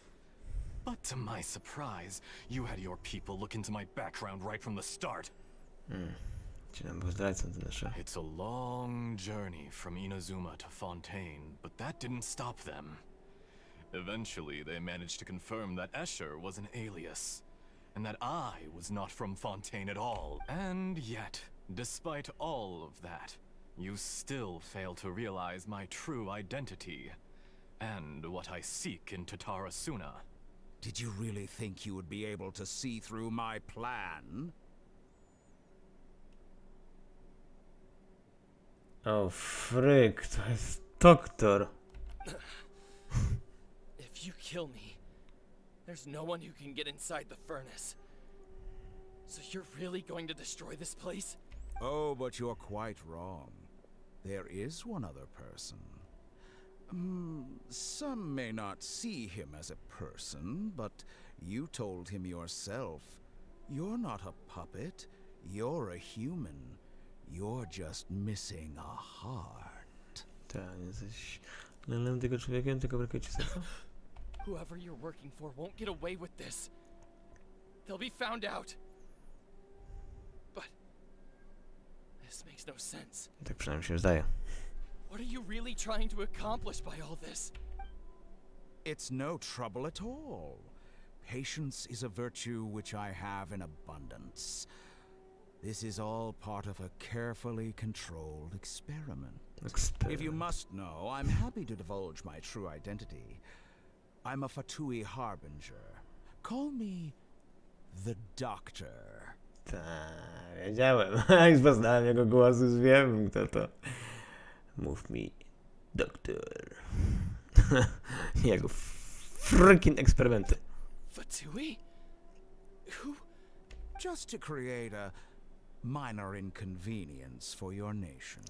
But to my surprise, you had your people look into my background right from the start. It's a long journey from Inazuma to Fontaine, but that didn't stop them. Eventually, they managed to confirm that Escher was an alias, and that I was not from Fontaine at all. And yet, despite all of that, you still fail to realize my true identity, and what I seek in Tatarasuna. Did you really think you would be able to see through my plan? O fryk, to jest doktor. If you kill me, there's no one who can get inside the furnace. So you're really going to destroy this place? Oh, but you're quite wrong. There is one other person. Some may not see him as a person, but you told him yourself. You're not a puppet. You're a human. You're just missing a heart. Tak, jesteś lelem tego człowiekiem, tylko brakuje ci serca? Whoever you're working for won't get away with this. They'll be found out. But this makes no sense. Tak przynajmniej się zdaje. What are you really trying to accomplish by all this? It's no trouble at all. Patience is a virtue which I have in abundance. This is all part of a carefully controlled experiment. If you must know, I'm happy to divulge my true identity. I'm a Fatui Harbinger. Call me the Doctor. Tak, wiedziałem. Jak poznałem jego głos, już wiem, kto to. Mów mi, doktor. Jego freaking eksperymenty. Fatui? Who? Just to create a minor inconvenience for your nation.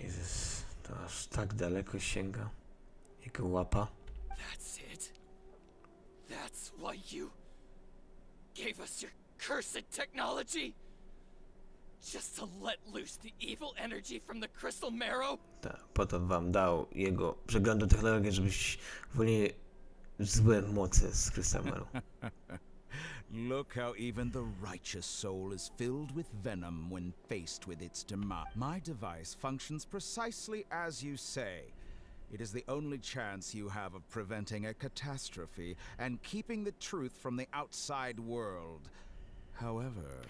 Jezus, to aż tak daleko sięga. Jego łapa. That's it? That's why you gave us your cursed technology? Just to let loose the evil energy from the crystal marrow? Tak, po to wam dał jego przeglądu technologii, żebyś woleli złe moce z Crystal Marrow. Look how even the righteous soul is filled with venom when faced with its demise. My device functions precisely as you say. It is the only chance you have of preventing a catastrophe and keeping the truth from the outside world. However,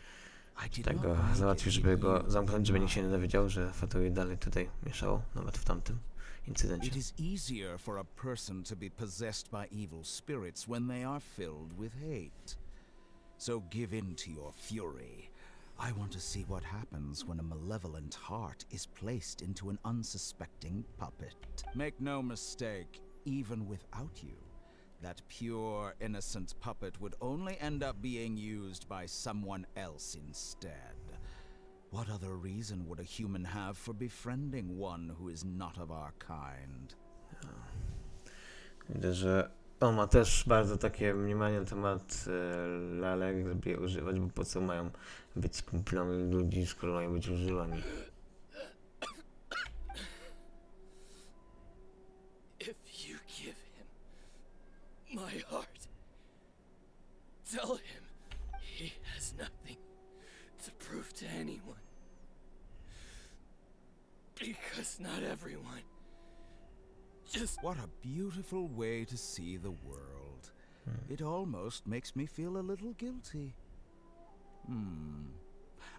I did Tak go not załatwił, żeby go zamknąć, żeby nikt się nie dowiedział, że Fatui dalej tutaj mieszało, nawet w tamtym incydencie. It is easier for a person to be possessed by evil spirits when they are filled with hate. So give in to your fury. I want to see what happens when a malevolent heart is placed into an unsuspecting puppet. Make no mistake, even without you, that pure, innocent puppet would only end up being used by someone else instead. What other reason would a human have for befriending one who is not of our kind? Widzę, że on ma też bardzo takie mniemanie na temat lalek, żeby je używać, bo po co mają być kumplami ludzi, skoro mają być używani. If you give him my heart, tell him he has nothing to prove to anyone. Because not everyone just... What a beautiful way to see the world. It almost makes me feel a little guilty.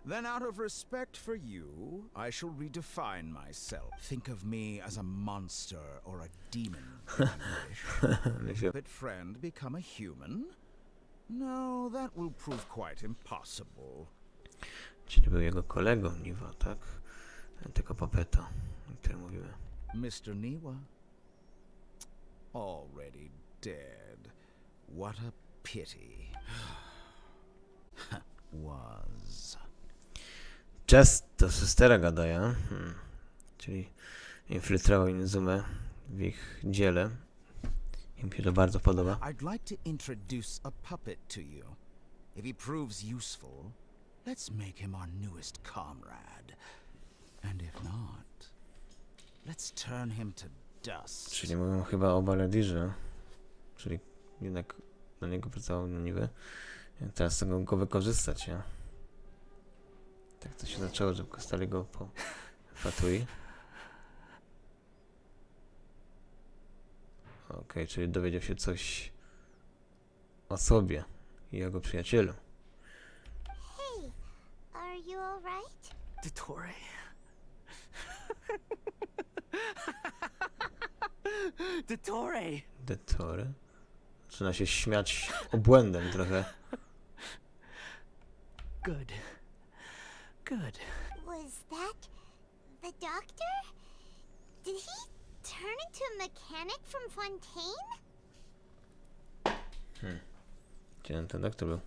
Then out of respect for you, I shall redefine myself. Think of me as a monster or a demon. Puppet friend become a human? No, that will prove quite impossible. Czyli był jego kolegą Niwa, tak? Tego papeta, o którym mówimy. Mr. Niwa? Already dead. What a pity. Was. to sestera gadaja, czyli infiltrował Inazumę w ich dziele. Im się to bardzo podoba. I'd like to introduce a puppet to you. If he proves useful, let's make him our newest comrade. And if not, let's turn him to dust. Czyli mówią chyba o Baladirze, czyli jednak do niego pracował na niby. Teraz chcą go wykorzystać, nie? Tak to się zaczęło, że stali go po Fatui. Okej, czyli dowiedział się coś o sobie i jego przyjacielu. Hey, are you alright? Dottore. Dottore. Dottore? Zaczyna się śmiać obłędem trochę. Good. Good. Was that the doctor? Did he turn into a mechanic from Fontaine? Gdzie ten doktor był?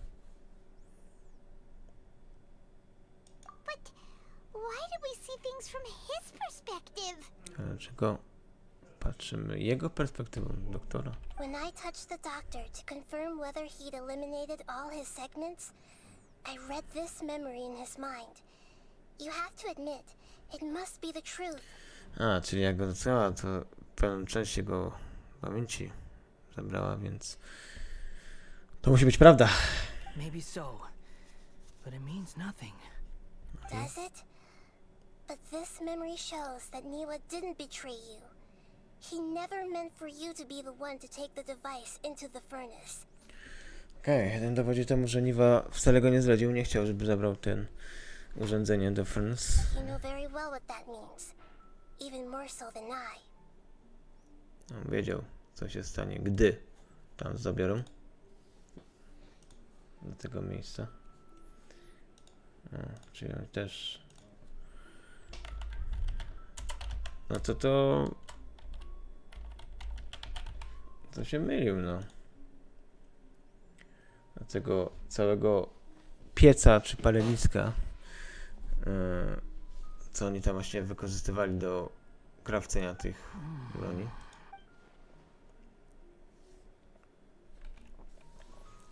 But why do we see things from his perspective? Ale dlaczego patrzymy jego perspektywą doktora? When I touched the doctor to confirm whether he'd eliminated all his segments, I read this memory in his mind. You have to admit, it must be the truth. A, czyli jak go doceniała, to pewną część jego pamięci zabrała, więc to musi być prawda. Maybe so, but it means nothing. Does it? But this memory shows that Niwa didn't betray you. He never meant for you to be the one to take the device into the furnace. Okej, ten dowodzi temu, że Niwa wcale go nie zdradził, nie chciał, żeby zabrał ten urządzenie do furnace. You know very well what that means. Even more so than I. On wiedział, co się stanie, gdy tam zabiorą do tego miejsca. Czyli on też... No to się mylił, no. Do tego całego pieca czy paleniska, co oni tam właśnie wykorzystywali do krawcenia tych broni.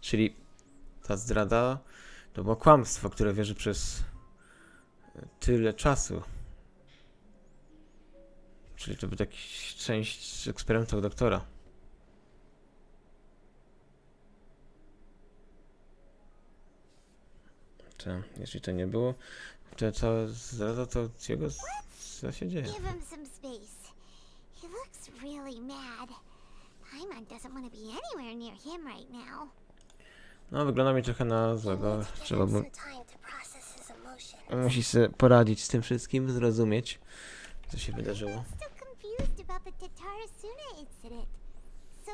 Czyli ta zdrada to było kłamstwo, które wierzy przez tyle czasu. Czyli to był taki część eksperymentów doktora. Jeśli to nie było, to cała zdrada to jego co się dzieje. Give him some space. He looks really mad. Paimon doesn't want to be anywhere near him right now. No, wygląda mi trochę na złego. Give Trzeba him mu... some time to process his emotions. On musi sobie poradzić z tym wszystkim, zrozumieć, co się wydarzyło. I'm still confused about the Tatarasuna incident. So,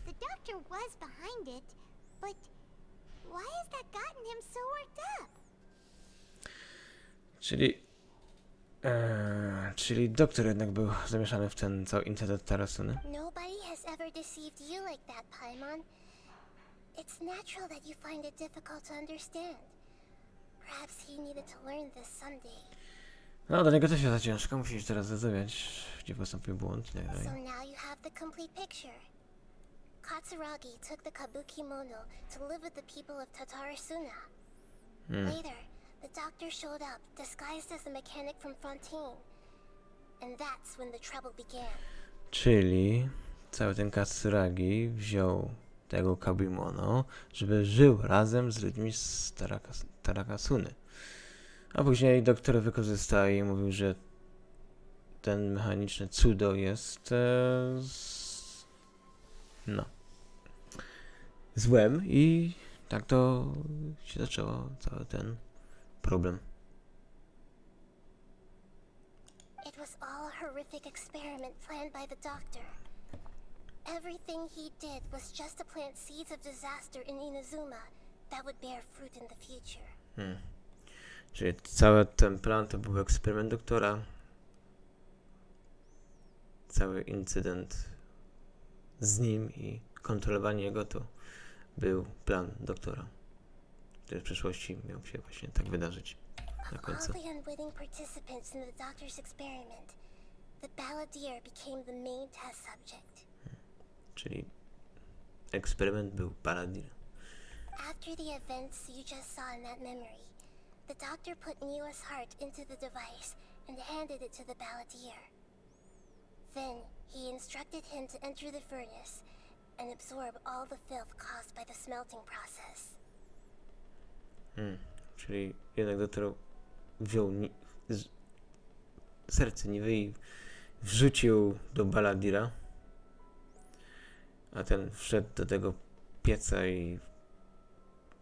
the doctor was behind it, but why has that gotten him so worked up? Czyli doktor jednak był zamieszany w ten cały incydent Tarasuny. Nobody has ever deceived you like that, Paimon. It's natural that you find it difficult to understand. Perhaps he needed to learn this someday. No, do niego też jest za ciężko, musi się teraz zrozumieć, gdzie postąpił błąd i tak So dalej. now you have the complete picture. Katsuragi took the kabuki mono to live with the people of Tatarasuna. Later, the doctor showed up, disguised as a mechanic from Fontaine. And that's when the trouble began. Czyli cały ten Katsuragi wziął tego Kabimono, żeby żył razem z ludźmi z Tarakasuny. A później doktor wykorzystał i mówił, że ten mechaniczne cudo jest złem i tak to się zaczęło cały ten problem. It was all a horrific experiment planned by the doctor. Everything he did was just to plant seeds of disaster in Inazuma that would bear fruit in the future. Czyli cały ten plan to był eksperyment doktora. Cały incydent z nim i kontrolowanie jego to był plan doktora, który w przyszłości miał się właśnie tak wydarzyć. na Of all końcu. the unwitting participants in the doctor's experiment, the balladeer became the main test subject. Czyli eksperyment był Baladir. After the events you just saw in that memory, the doctor put Niwa's heart into the device and handed it to the balladeer. Then he instructed him to enter the furnace and absorb all the filth caused by the smelting process. Czyli jednak doktor wziął serce Niwy i wrzucił do Baladira, a ten wszedł do tego pieca i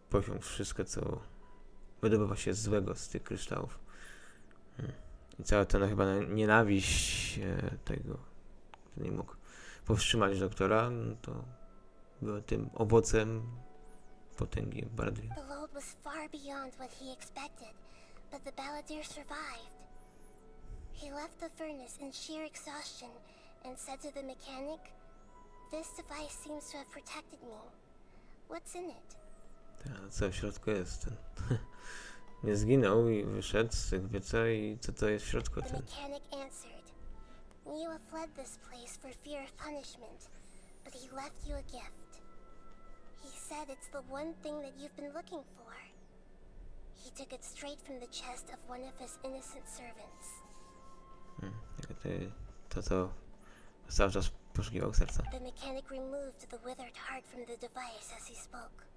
posiął wszystko, co wydobywa się złego z tych kryształów. I cała ta chyba nienawiść tego, kto nie mógł powstrzymać doktora, no to było tym owocem potęgi Baladira. The load was far beyond what he expected, but the balladeer survived. He left the furnace in sheer exhaustion and said to the mechanic, "This device seems to have protected me. What's in it?" A co w środku jest? Ten nie zginął i wyszedł z tego pieca i co to jest w środku? The Ten mechanic answered, "Niwa fled this place for fear of punishment, but he left you a gift. He said it's the one thing that you've been looking for." He took it straight from the chest of one of his innocent servants. to cały czas poszukiwał serca. The mechanic removed the withered heart from the device as he spoke.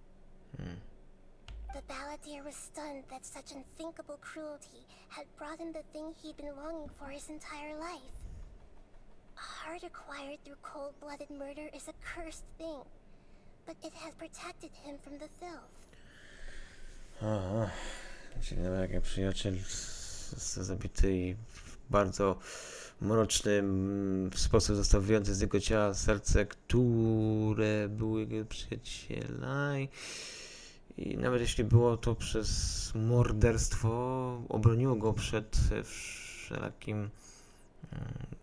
The balladeer was stunned that such unthinkable cruelty had brought him the thing he'd been longing for his entire life. A heart acquired through cold-blooded murder is a cursed thing, but it has protected him from the filth. Czyli nawet jak przyjaciel zabity i w bardzo mroczny sposób został wyjęty z jego ciała serce, które było jego przyjaciela i nawet jeśli było to przez morderstwo, obroniło go przed wszelakim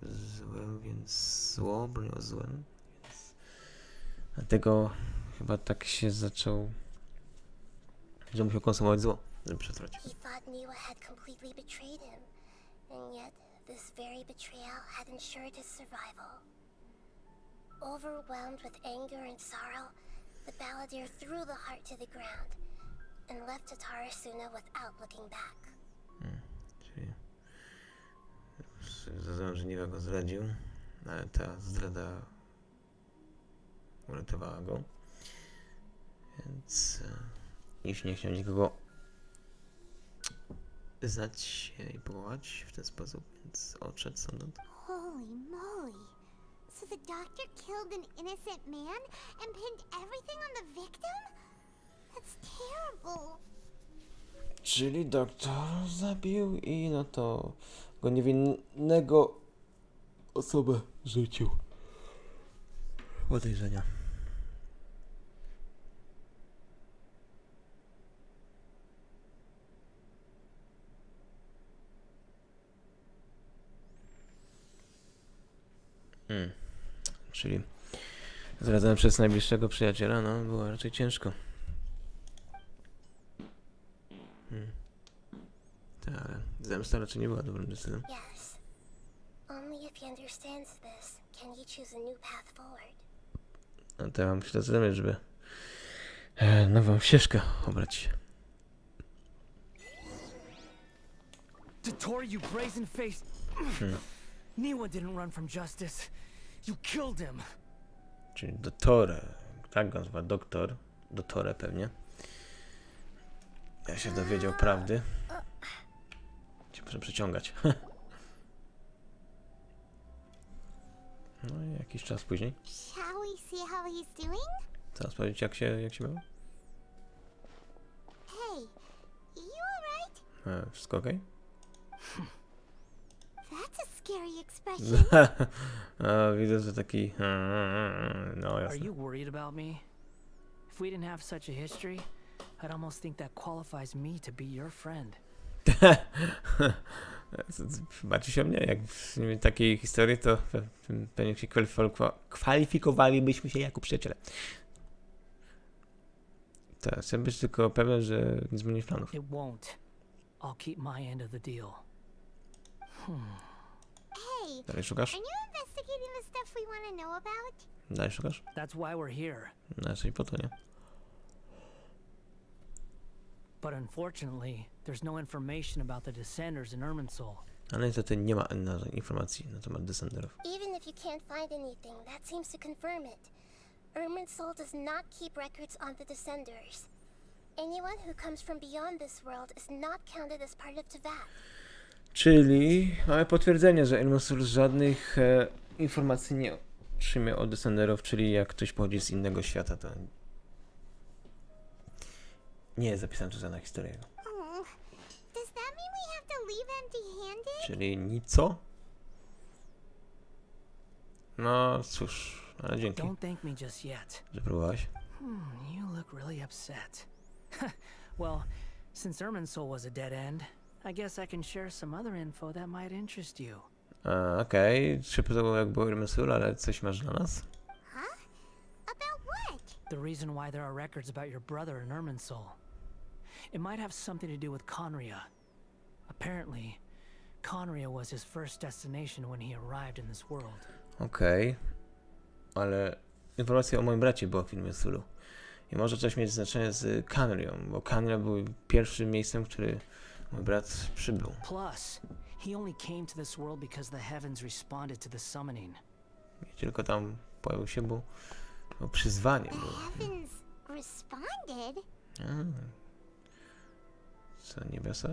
złem, więc zło obroniło złem. Więc dlatego chyba tak się zaczął, że musiał konsumować zło, żeby przetrwać. He thought Niwa had completely betrayed him, and yet this very betrayal had ensured his survival. Overwhelmed with anger and sorrow, the balladeer threw the heart to the ground and left Tatarasuna without looking back. Czyli zrozumiał, że Niwa go zdradził, ale ta zdrada uratowała go, więc już nie chciał nikogo znać i powołać w ten sposób, więc odszedł stamtąd. Holy moly. So the doctor killed an innocent man and pinned everything on the victim? That's terrible. Czyli doktor zabił i no to go niewinnego osobę rzucił podejrzenia. Czyli zdradzony przez najbliższego przyjaciela, no było raczej ciężko. Tak, ale zemsta raczej nie była dobrą decyzją. Yes. Only if he understands this can he choose a new path forward. No to ja mam się to zrozumieć, żeby nową ścieżkę obrać. Dottore, you brazen-faced... Niwa didn't run from justice. You killed him. Czyli Dottore, tak go nazywa doktor, Dottore pewnie. Ja się dowiedział prawdy. Cię proszę przeciągać. No i jakiś czas później. Shall we see how he's doing? Teraz powiedzieć jak się było? Hey, you alright? Wszystko okej? That's a scary expression. A, widzę, że taki... No Are jasne. you worried about me? If we didn't have such a history, I'd almost think that qualifies me to be your friend. Baczy się o mnie, jak nie mieli takiej historii, to pewnie się kwalifikowalibyśmy się jako przyjaciele. Tak, chcę być tylko pewien, że nie zmienisz planów. It won't. I'll keep my end of the deal. Hey, Dalej szukasz? are you investigating the stuff we want to know about? Dalej szukasz? That's why we're here. No, czyli po to, nie? But unfortunately, there's no information about the Descenders in Irminsul. Ale niestety nie ma informacji na temat Descenderów. Even if you can't find anything, that seems to confirm it. Irminsul does not keep records on the Descenders. Anyone who comes from beyond this world is not counted as part of Teyvat. Czyli mamy potwierdzenie, że Irminsul żadnych informacji nie otrzymie od Descenderów, czyli jak ktoś pochodzi z innego świata, to nie jest zapisana tu żadna historia. Oh, does that mean we have to leave empty-handed? Czyli nico? No cóż, ale dzięki, Don't thank me just yet. że próbowałaś. You look really upset. Well, since Irminsul was a dead end, I guess I can share some other info that might interest you. Okej, szybko jak było Irminsul, ale coś masz dla nas? Huh? About what? The reason why there are records about your brother in Irminsul. It might have something to do with Conria. Apparently, Conria was his first destination when he arrived in this world. Okej, ale informacja o moim bracie była w Irminsulu. I może coś mieć znaczenie z Conrią, bo Conria był pierwszym miejscem, w który mój brat przybył. Plus, he only came to this world because the heavens responded to the summoning. I tylko tam pojawił się, bo przyzwanie było. Heavens responded? Co, niebiosa?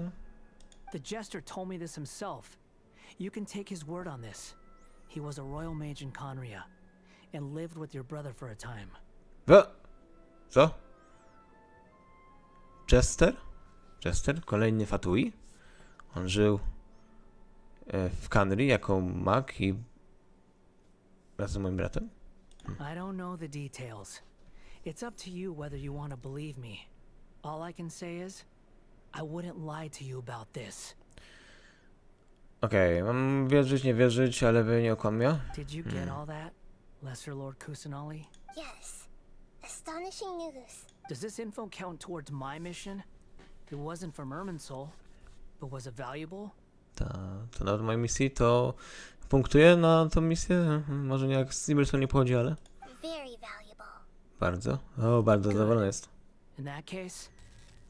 The jester told me this himself. You can take his word on this. He was a royal mage in Conria and lived with your brother for a time. Co? Jester? Jester? Kolejny Fatui? On żył w Kanrii jako mag i razem z moim bratem? I don't know the details. It's up to you whether you want to believe me. All I can say is, I wouldn't lie to you about this. Okej, mam wierzyć, nie wierzyć, ale wy nie okłamie. Did you get all that, Lesser Lord Kusanali? Yes. Astonishing news. Does this info count towards my mission? It wasn't from Irminsul, but was it valuable? To nawet mojej misji to punktuje na tą misję. Może nie jak z Zmysły nie pochodzi, ale Very valuable. bardzo. O, bardzo zadowolony jest. In that case,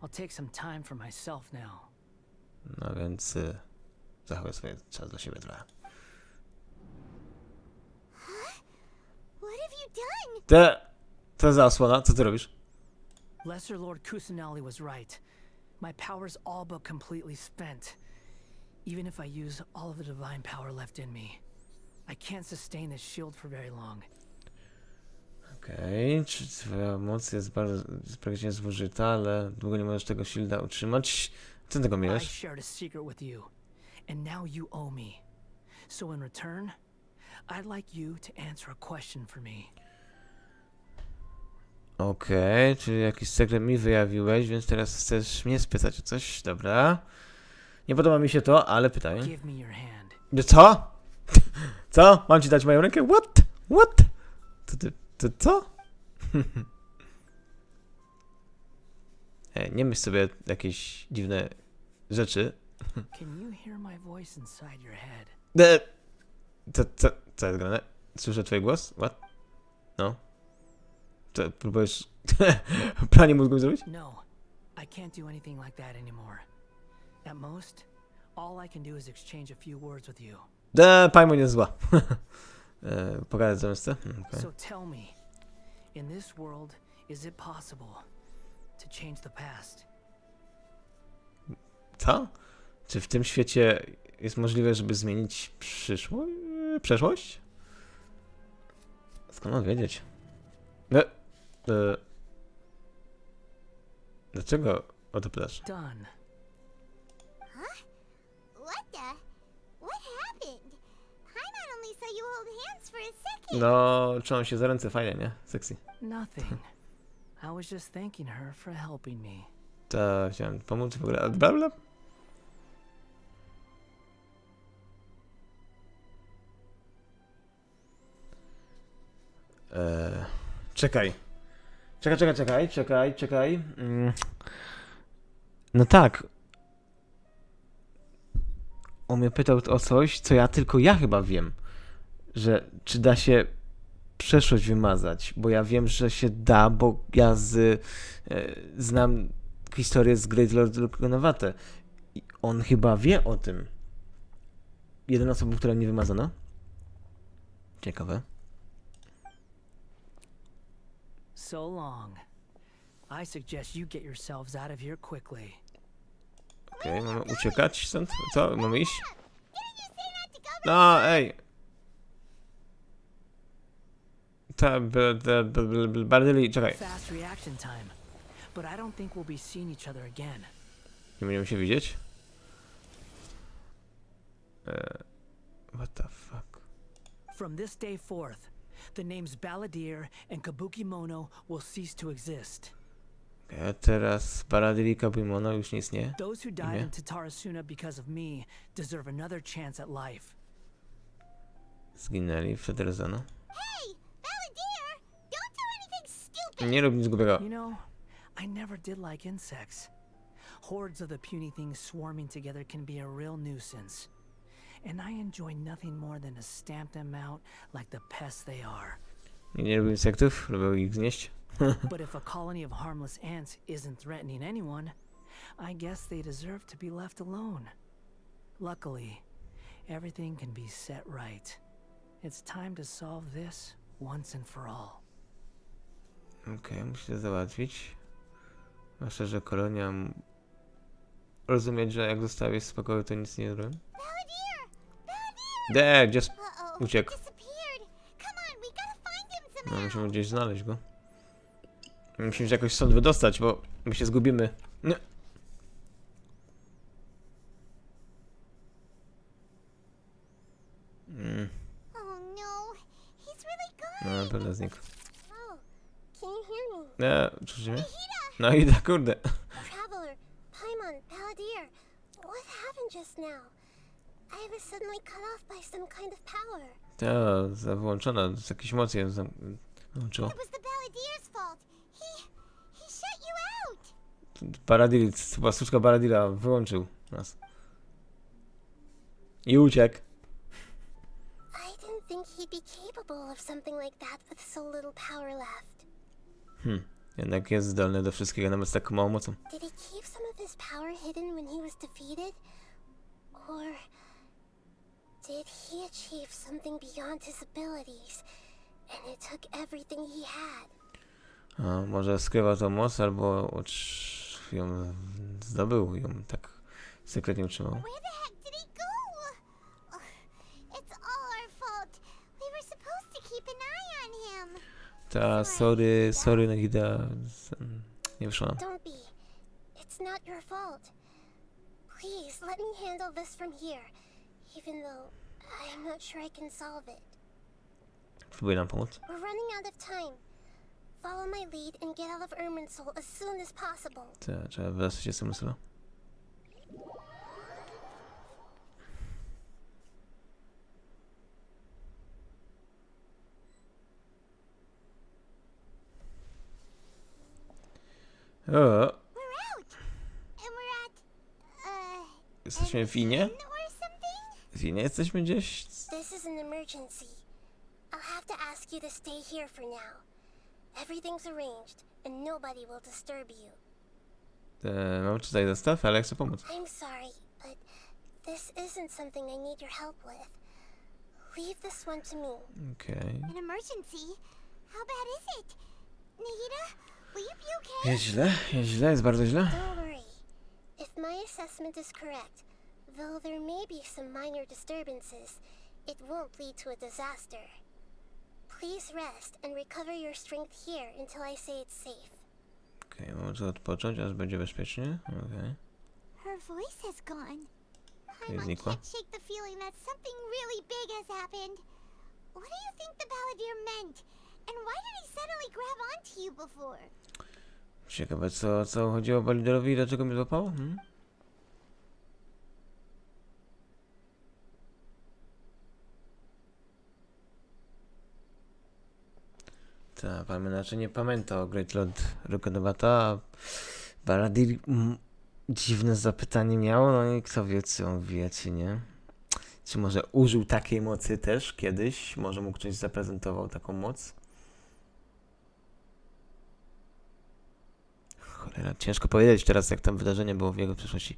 I'll take some time for myself now. No więc zachowaj sobie czas dla siebie trochę. What have you done? To za osłona, co ty robisz? Lesser Lord Kusanali was right. My power's all but completely spent. Even if I use all of the divine power left in me, I can't sustain this shield for very long. Okej, czy twoja moc jest bardzo praktycznie zużyta, ale długo nie możesz tego shielda utrzymać? Co tego I miałeś? shared a secret with you, and now you owe me. So in return, I'd like you to answer a question for me. Okej, czyli jakiś sekret mi wyjawiłeś, więc teraz chcesz mnie spytać o coś? Dobra. Nie podoba mi się to, ale pytaj. Give me your hand. Co? Co? Mam ci dać moją rękę? What? What? To co? Nie myśl sobie jakieś dziwne rzeczy. Can you hear my voice inside your head? Co jest grane? Słyszę twój głos? What? No. Co, próbujesz pranie mózgu zrobić? No, I can't do anything like that anymore. At most, all I can do is exchange a few words with you. Pajmo nie jest zła. Pogadać zamiast okay. So tell me, in this world, is it possible to change the past? Co? Czy w tym świecie jest możliwe, żeby zmienić przeszłość? Skąd mam wiedzieć? Dlaczego o to pytasz? Done. What happened? Paimon only saw you hold hands for a second. No, trzymam się za ręce, fajnie, nie? Sexy. Nothing. I was just thanking her for helping me. To chciałem pomóc w ogóle, bla bla. Czekaj. Czekaj. No tak. on mnie pytał o coś, co tylko ja chyba wiem. Że czy da się przeszłość wymazać, bo ja wiem, że się da, bo ja znam historię z Great Lord Rukonowate. I on chyba wie o tym. Jedyna osoba, która nie wymazano. Ciekawe. So long. I suggest you get yourselves out of here quickly. Okej, mamy uciekać stąd? Co? Mamy iść? No, ej! Bardziej, czekaj. Fast reaction time. But I don't think we'll be seeing each other again. Nie będziemy się widzieć? What the fuck? From this day forth, the names Balladeer and Kabukimono will cease to exist. Teraz Balladeer i Kabukimono już nie istnieje. Those who died in Tatarasuna because of me deserve another chance at life. Zginęli w Tatarasuna. Hey, Balladeer! Don't do anything stupid! Nie rób nic głupiego. You know, I never did like insects. Hordes of the puny things swarming together can be a real nuisance. And I enjoy nothing more than to stamp them out like the pests they are. Nie lubię insektów, lubię ich znieść. But if a colony of harmless ants isn't threatening anyone, I guess they deserve to be left alone. Luckily, everything can be set right. It's time to solve this once and for all. Okej, muszę to załatwić. Zwłaszcza, że kolonia... Rozumieć, że jak zostawię w spokoju, to nic nie zrobię. Gdzie uciekł? No, musimy gdzieś znaleźć go. Musimy się jakoś stąd wydostać, bo my się zgubimy. Nie. No, na pewno znikł. Oh, can you hear me? Nie, słyszysz mnie? No i da, kurde. Traveler, Paimon, Balladeer, what happened just now? I was suddenly cut off by some kind of power. Ta, wyłączona, z jakiejś mocy ją wyłączyło. It was the Balladeer's fault. He shut you out. Balladeer, chyba słuczka Balladeera wyłączył nas. I uciekł. I didn't think he'd be capable of something like that with so little power left. Jednak jest zdolny do wszystkiego, nawet z taką małą mocą. Did he keep some of his power hidden when he was defeated? Or did he achieve something beyond his abilities, and it took everything he had? A, może skrywa tą moc, albo ją zdobył, ją tak sekretnie utrzymał. Where the heck did he go? Ugh, it's all our fault. We were supposed to keep an eye on him. Ta, sorry, Nagida, nie wyszło nam. Don't be. It's not your fault. Please, let me handle this from here, even though I'm not sure I can solve it. Próbuję nam pomóc. We're running out of time. Follow my lead and get out of Irminsul as soon as possible. Ta, trzeba wydostać się z Zmysła. O, We're out. And we're at jesteśmy w Inie? or something? W Inie jesteśmy gdzieś? This is an emergency. I'll have to ask you to stay here for now. Everything's arranged and nobody will disturb you. Mam tutaj zestaw, ale chcę pomóc. I'm sorry, but this isn't something I need your help with. Leave this one to me. Okej. An emergency? How bad is it? Nahida, will you be okay? Jest źle, jest bardzo źle. Don't worry. If my assessment is correct, though there may be some minor disturbances, it won't lead to a disaster. Please rest and recover your strength here until I say it's safe. Okej, może odpocząć, aż będzie bezpiecznie. Okej. Her voice has gone. Okay, I znikła. can't shake the feeling that something really big has happened. What do you think the Balladeer meant? And why did he suddenly grab onto you before? Ciekawe, co chodziło Balladeerowi i dlaczego mnie złapało? Tak, pan inaczej nie pamięta o Great Lord Rukonowate, a Balladeer dziwne zapytanie miało, no i kto wie, co on wie, czy nie. Czy może użył takiej mocy też kiedyś? Może mu ktoś zaprezentował taką moc? Cholera, ciężko powiedzieć teraz, jak tam wydarzenie było w jego przeszłości.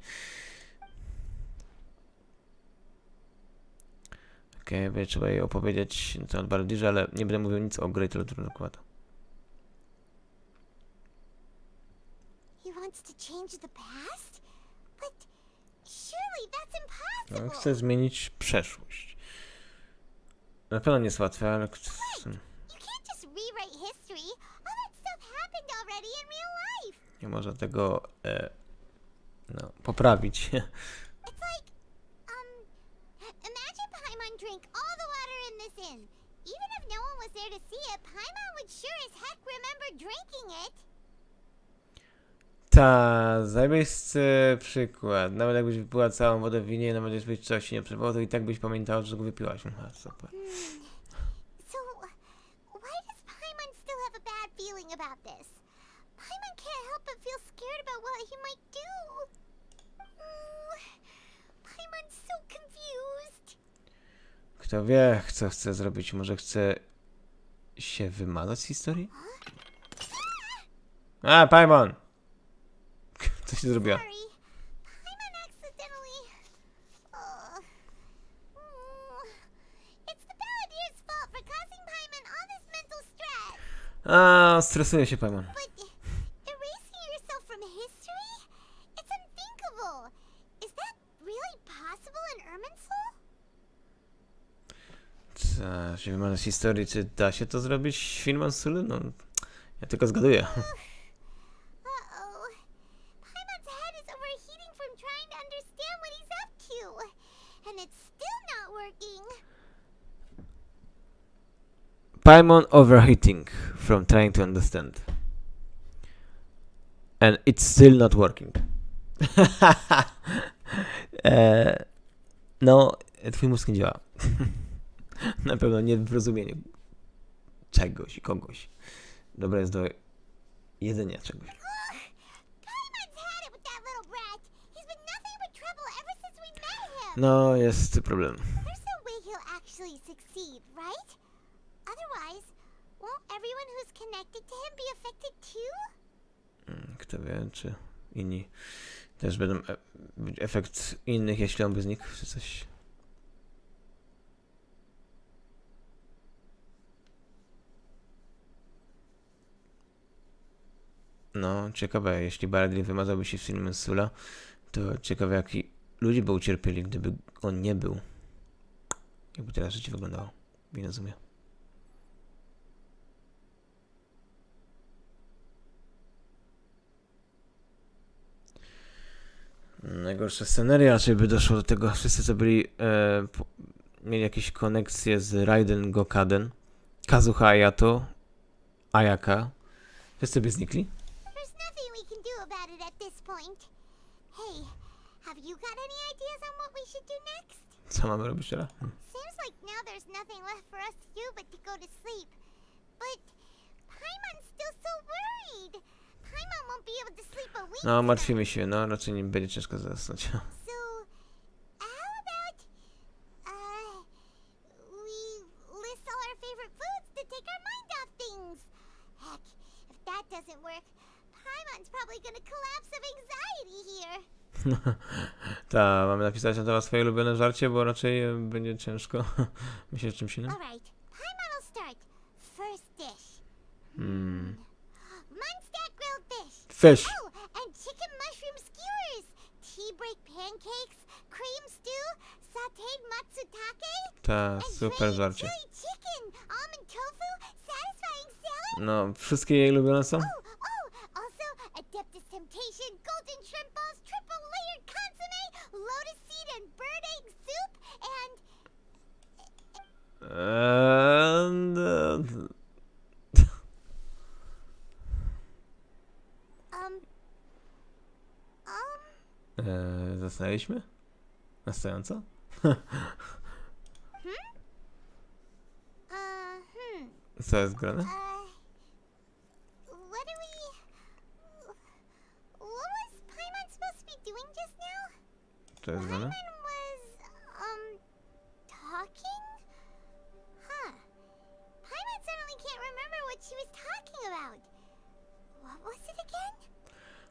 Okej, trzeba jej opowiedzieć na temat bardziej, ale nie będę mówił nic o Great dokładnie. He wants to change the past? But surely that's impossible. No, chcę zmienić przeszłość. Na pewno nie jest łatwe, ale... You can't just rewrite history. All that stuff happened already in real life. Nie można tego no, poprawić. It's like, imagine Paimon drank all the water in this inn. Even if no one was there to see it, Paimon would sure as heck remember drinking it. Ta, zajebisty przykład. Nawet jakbyś wypiła całą wodę w winie, nawet jeśli coś nie przebyło, to i tak byś pamiętała, że go wypiłaś. Aha, super. So, why does Paimon still have a bad feeling about this? Paimon can't help but feel scared about what he might do. Paimon's so confused. Kto wie, co chce zrobić? Może chce się wymazać z historii? A, Paimon! Co się zrobiła? Sorry. Paimon accidentally... It's the Balladier's fault for causing Paimon all this mental stress. A, stresuje się Paimon. But erasing yourself from history? It's unthinkable. Is that really possible in Irminsul? Co się wymazać z historii? Czy da się to zrobić w Filmansulu? No, ja tylko zgaduję. Uh-oh. Paimon's head is overheating from trying to understand what he's up to. And it's still not working. Paimon overheating from trying to understand. And it's still not working. No, twój mózg nie działa. Na pewno nie w rozumieniu czegoś i kogoś. Dobre jest do jedzenia czegoś. Paimon's had it with that little brat. He's been nothing but trouble ever since we met him. No, jest problem. There's no way he'll actually succeed, right? Otherwise, won't everyone who's connected to him be affected too? Kto wie, czy inni też będą efekt innych, jeśli on by znikł, czy coś. No, ciekawe, jeśli Baradil wymazałby się w Filmansula, to ciekawe, jaki ludzie by ucierpieli, gdyby on nie był. Jakby teraz życie wyglądało. Nie rozumiem. Najgorsza sceneria raczej by doszło do tego. Wszyscy, co byli, mieli jakieś koneksje z Raiden Gokaden, Kazuha Ayato, Ayaka. Wszyscy by znikli. There's nothing we can do about it at this point. Hey, have you got any ideas on what we should do next? Co mamy robić teraz? Seems like now there's nothing left for us to do but to go to sleep. But Paimon's still so worried. Paimon won't be able to sleep a week. No, martwimy się, no, raczej nie będzie ciężko zasnąć. So, how about we list all our favorite foods to take our mind off things? Heck, if that doesn't work, Paimon's probably gonna collapse of anxiety here. Ta, mamy napisać na temat swoje ulubione żarcie, bo raczej będzie ciężko myśleć o czymś innym. Alright, Paimon will start. First dish. Munstack grilled fish. Fish! Oh, and chicken mushroom skewers. Tea break pancakes, cream stew, sauteed matsutake, Ta, and super drained żarcie. chili chicken, almond tofu, satisfying salad. No, wszystkie jej ulubione są? Also Adeptus Temptation, golden shrimp balls, triple layered consomme, lotus seed and bird egg soup, and Zasnęliśmy? Na stojąco? Co jest grane? What do we... What was Paimon supposed to be doing just now? Co jest grane? Paimon was,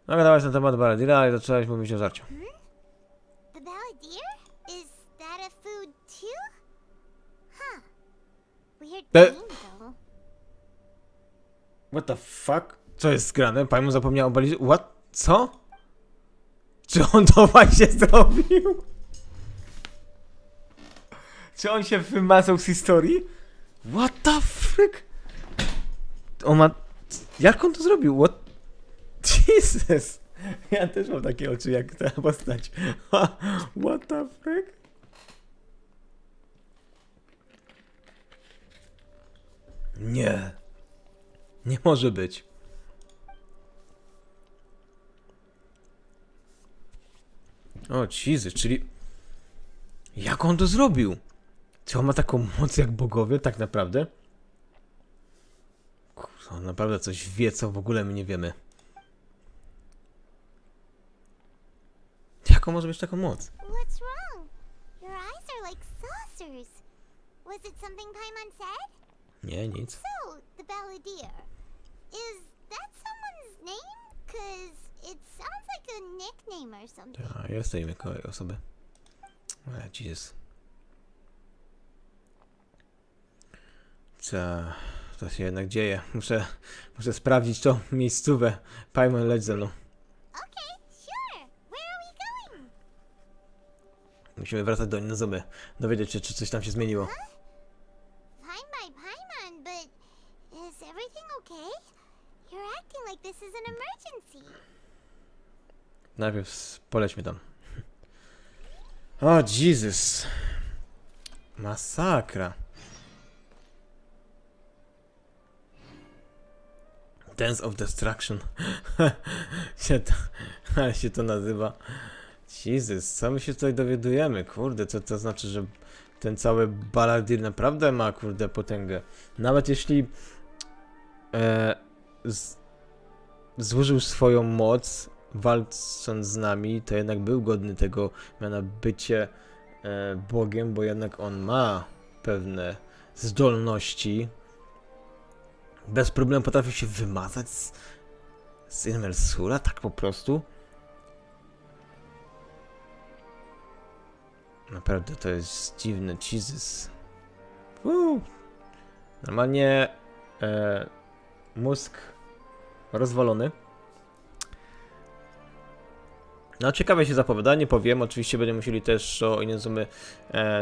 No gadałeś na temat Baladira i zaczęłaś mówić o żarciu. The balladeer? Is that a food too? Huh. Weird name though. What the fuck? Co jest grane? Paimon zapomniał o Baladira. What? Co? Czy on to właśnie zrobił? Czy on się wymazał z historii? What the frick? On ma... Jak on to zrobił? What? Jesus! Ja też mam takie oczy jak ta postać. What the frick? Nie. Nie może być. O, Jesus, czyli... Jak on to zrobił? Czy on ma taką moc jak bogowie, tak naprawdę? Kurwa, on naprawdę coś wie, co w ogóle my nie wiemy. Jaką może być taką moc? What's wrong? Your eyes are like saucers. Was it something Paimon said? Nie, nic. So, the balladeer. Is that someone's name? 'Cause it sounds like a nickname or something. A, jest to imię osoby. Jesus. Co się jednak dzieje? Muszę sprawdzić tą miejscówę. Paimon, leć ze mną. Okay, sure. Where are we going? Musimy wracać do Inazumy. Dowiedzieć się, czy coś tam się zmieniło. Fine by Paimon, but is everything okay? You're acting like this is an emergency. Najpierw polećmy tam. O, Jesus. Masakra. Dance of Destruction. się to nazywa. Jesus, co my się tutaj dowiadujemy? Kurde, co to znaczy, że ten cały Balladeer naprawdę ma, kurde, potęgę. Nawet jeśli zużył swoją moc walcząc z nami, to jednak był godny tego miana bycie Bogiem, bo jednak on ma pewne zdolności. Bez problemu potrafi się wymazać z Immersura, tak po prostu. Naprawdę to jest dziwne, Jesus. Normalnie mózg rozwalony. No, ciekawe się zapowiada, nie powiem. Oczywiście będziemy musieli też o Inazumy,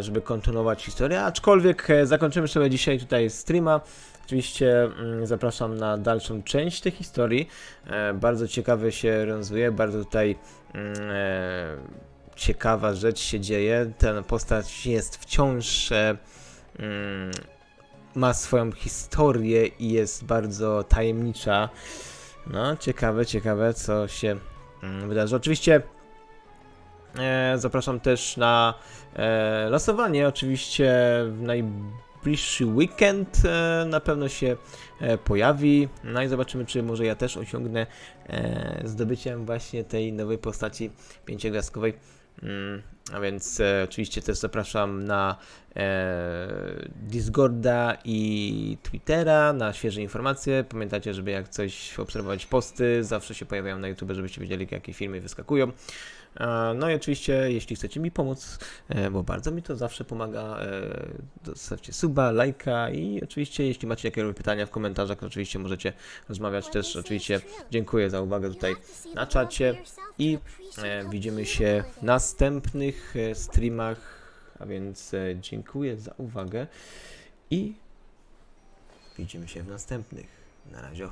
żeby kontynuować historię, aczkolwiek zakończymy sobie dzisiaj tutaj streama. Oczywiście zapraszam na dalszą część tej historii. Bardzo ciekawe się rozwija, bardzo tutaj ciekawa rzecz się dzieje. Ta postać jest wciąż, ma swoją historię i jest bardzo tajemnicza. No, ciekawe co się wydarzy. Oczywiście zapraszam też na losowanie. Oczywiście w najbliższy weekend na pewno się pojawi. No i zobaczymy, czy może ja też osiągnę zdobyciem właśnie tej nowej postaci 5-gwiazdkowej. A więc oczywiście też zapraszam na Discorda i Twittera na świeże informacje. Pamiętajcie, żeby jak coś obserwować posty, zawsze się pojawiają na YouTube, żebyście wiedzieli, jakie filmy wyskakują. No i oczywiście, jeśli chcecie mi pomóc, bo bardzo mi to zawsze pomaga, zostawcie suba, lajka i oczywiście, jeśli macie jakieś pytania w komentarzach, to oczywiście możecie rozmawiać też. Oczywiście dziękuję za uwagę tutaj na czacie i widzimy się w następnych streamach, a więc dziękuję za uwagę i widzimy się w następnych. Na razie.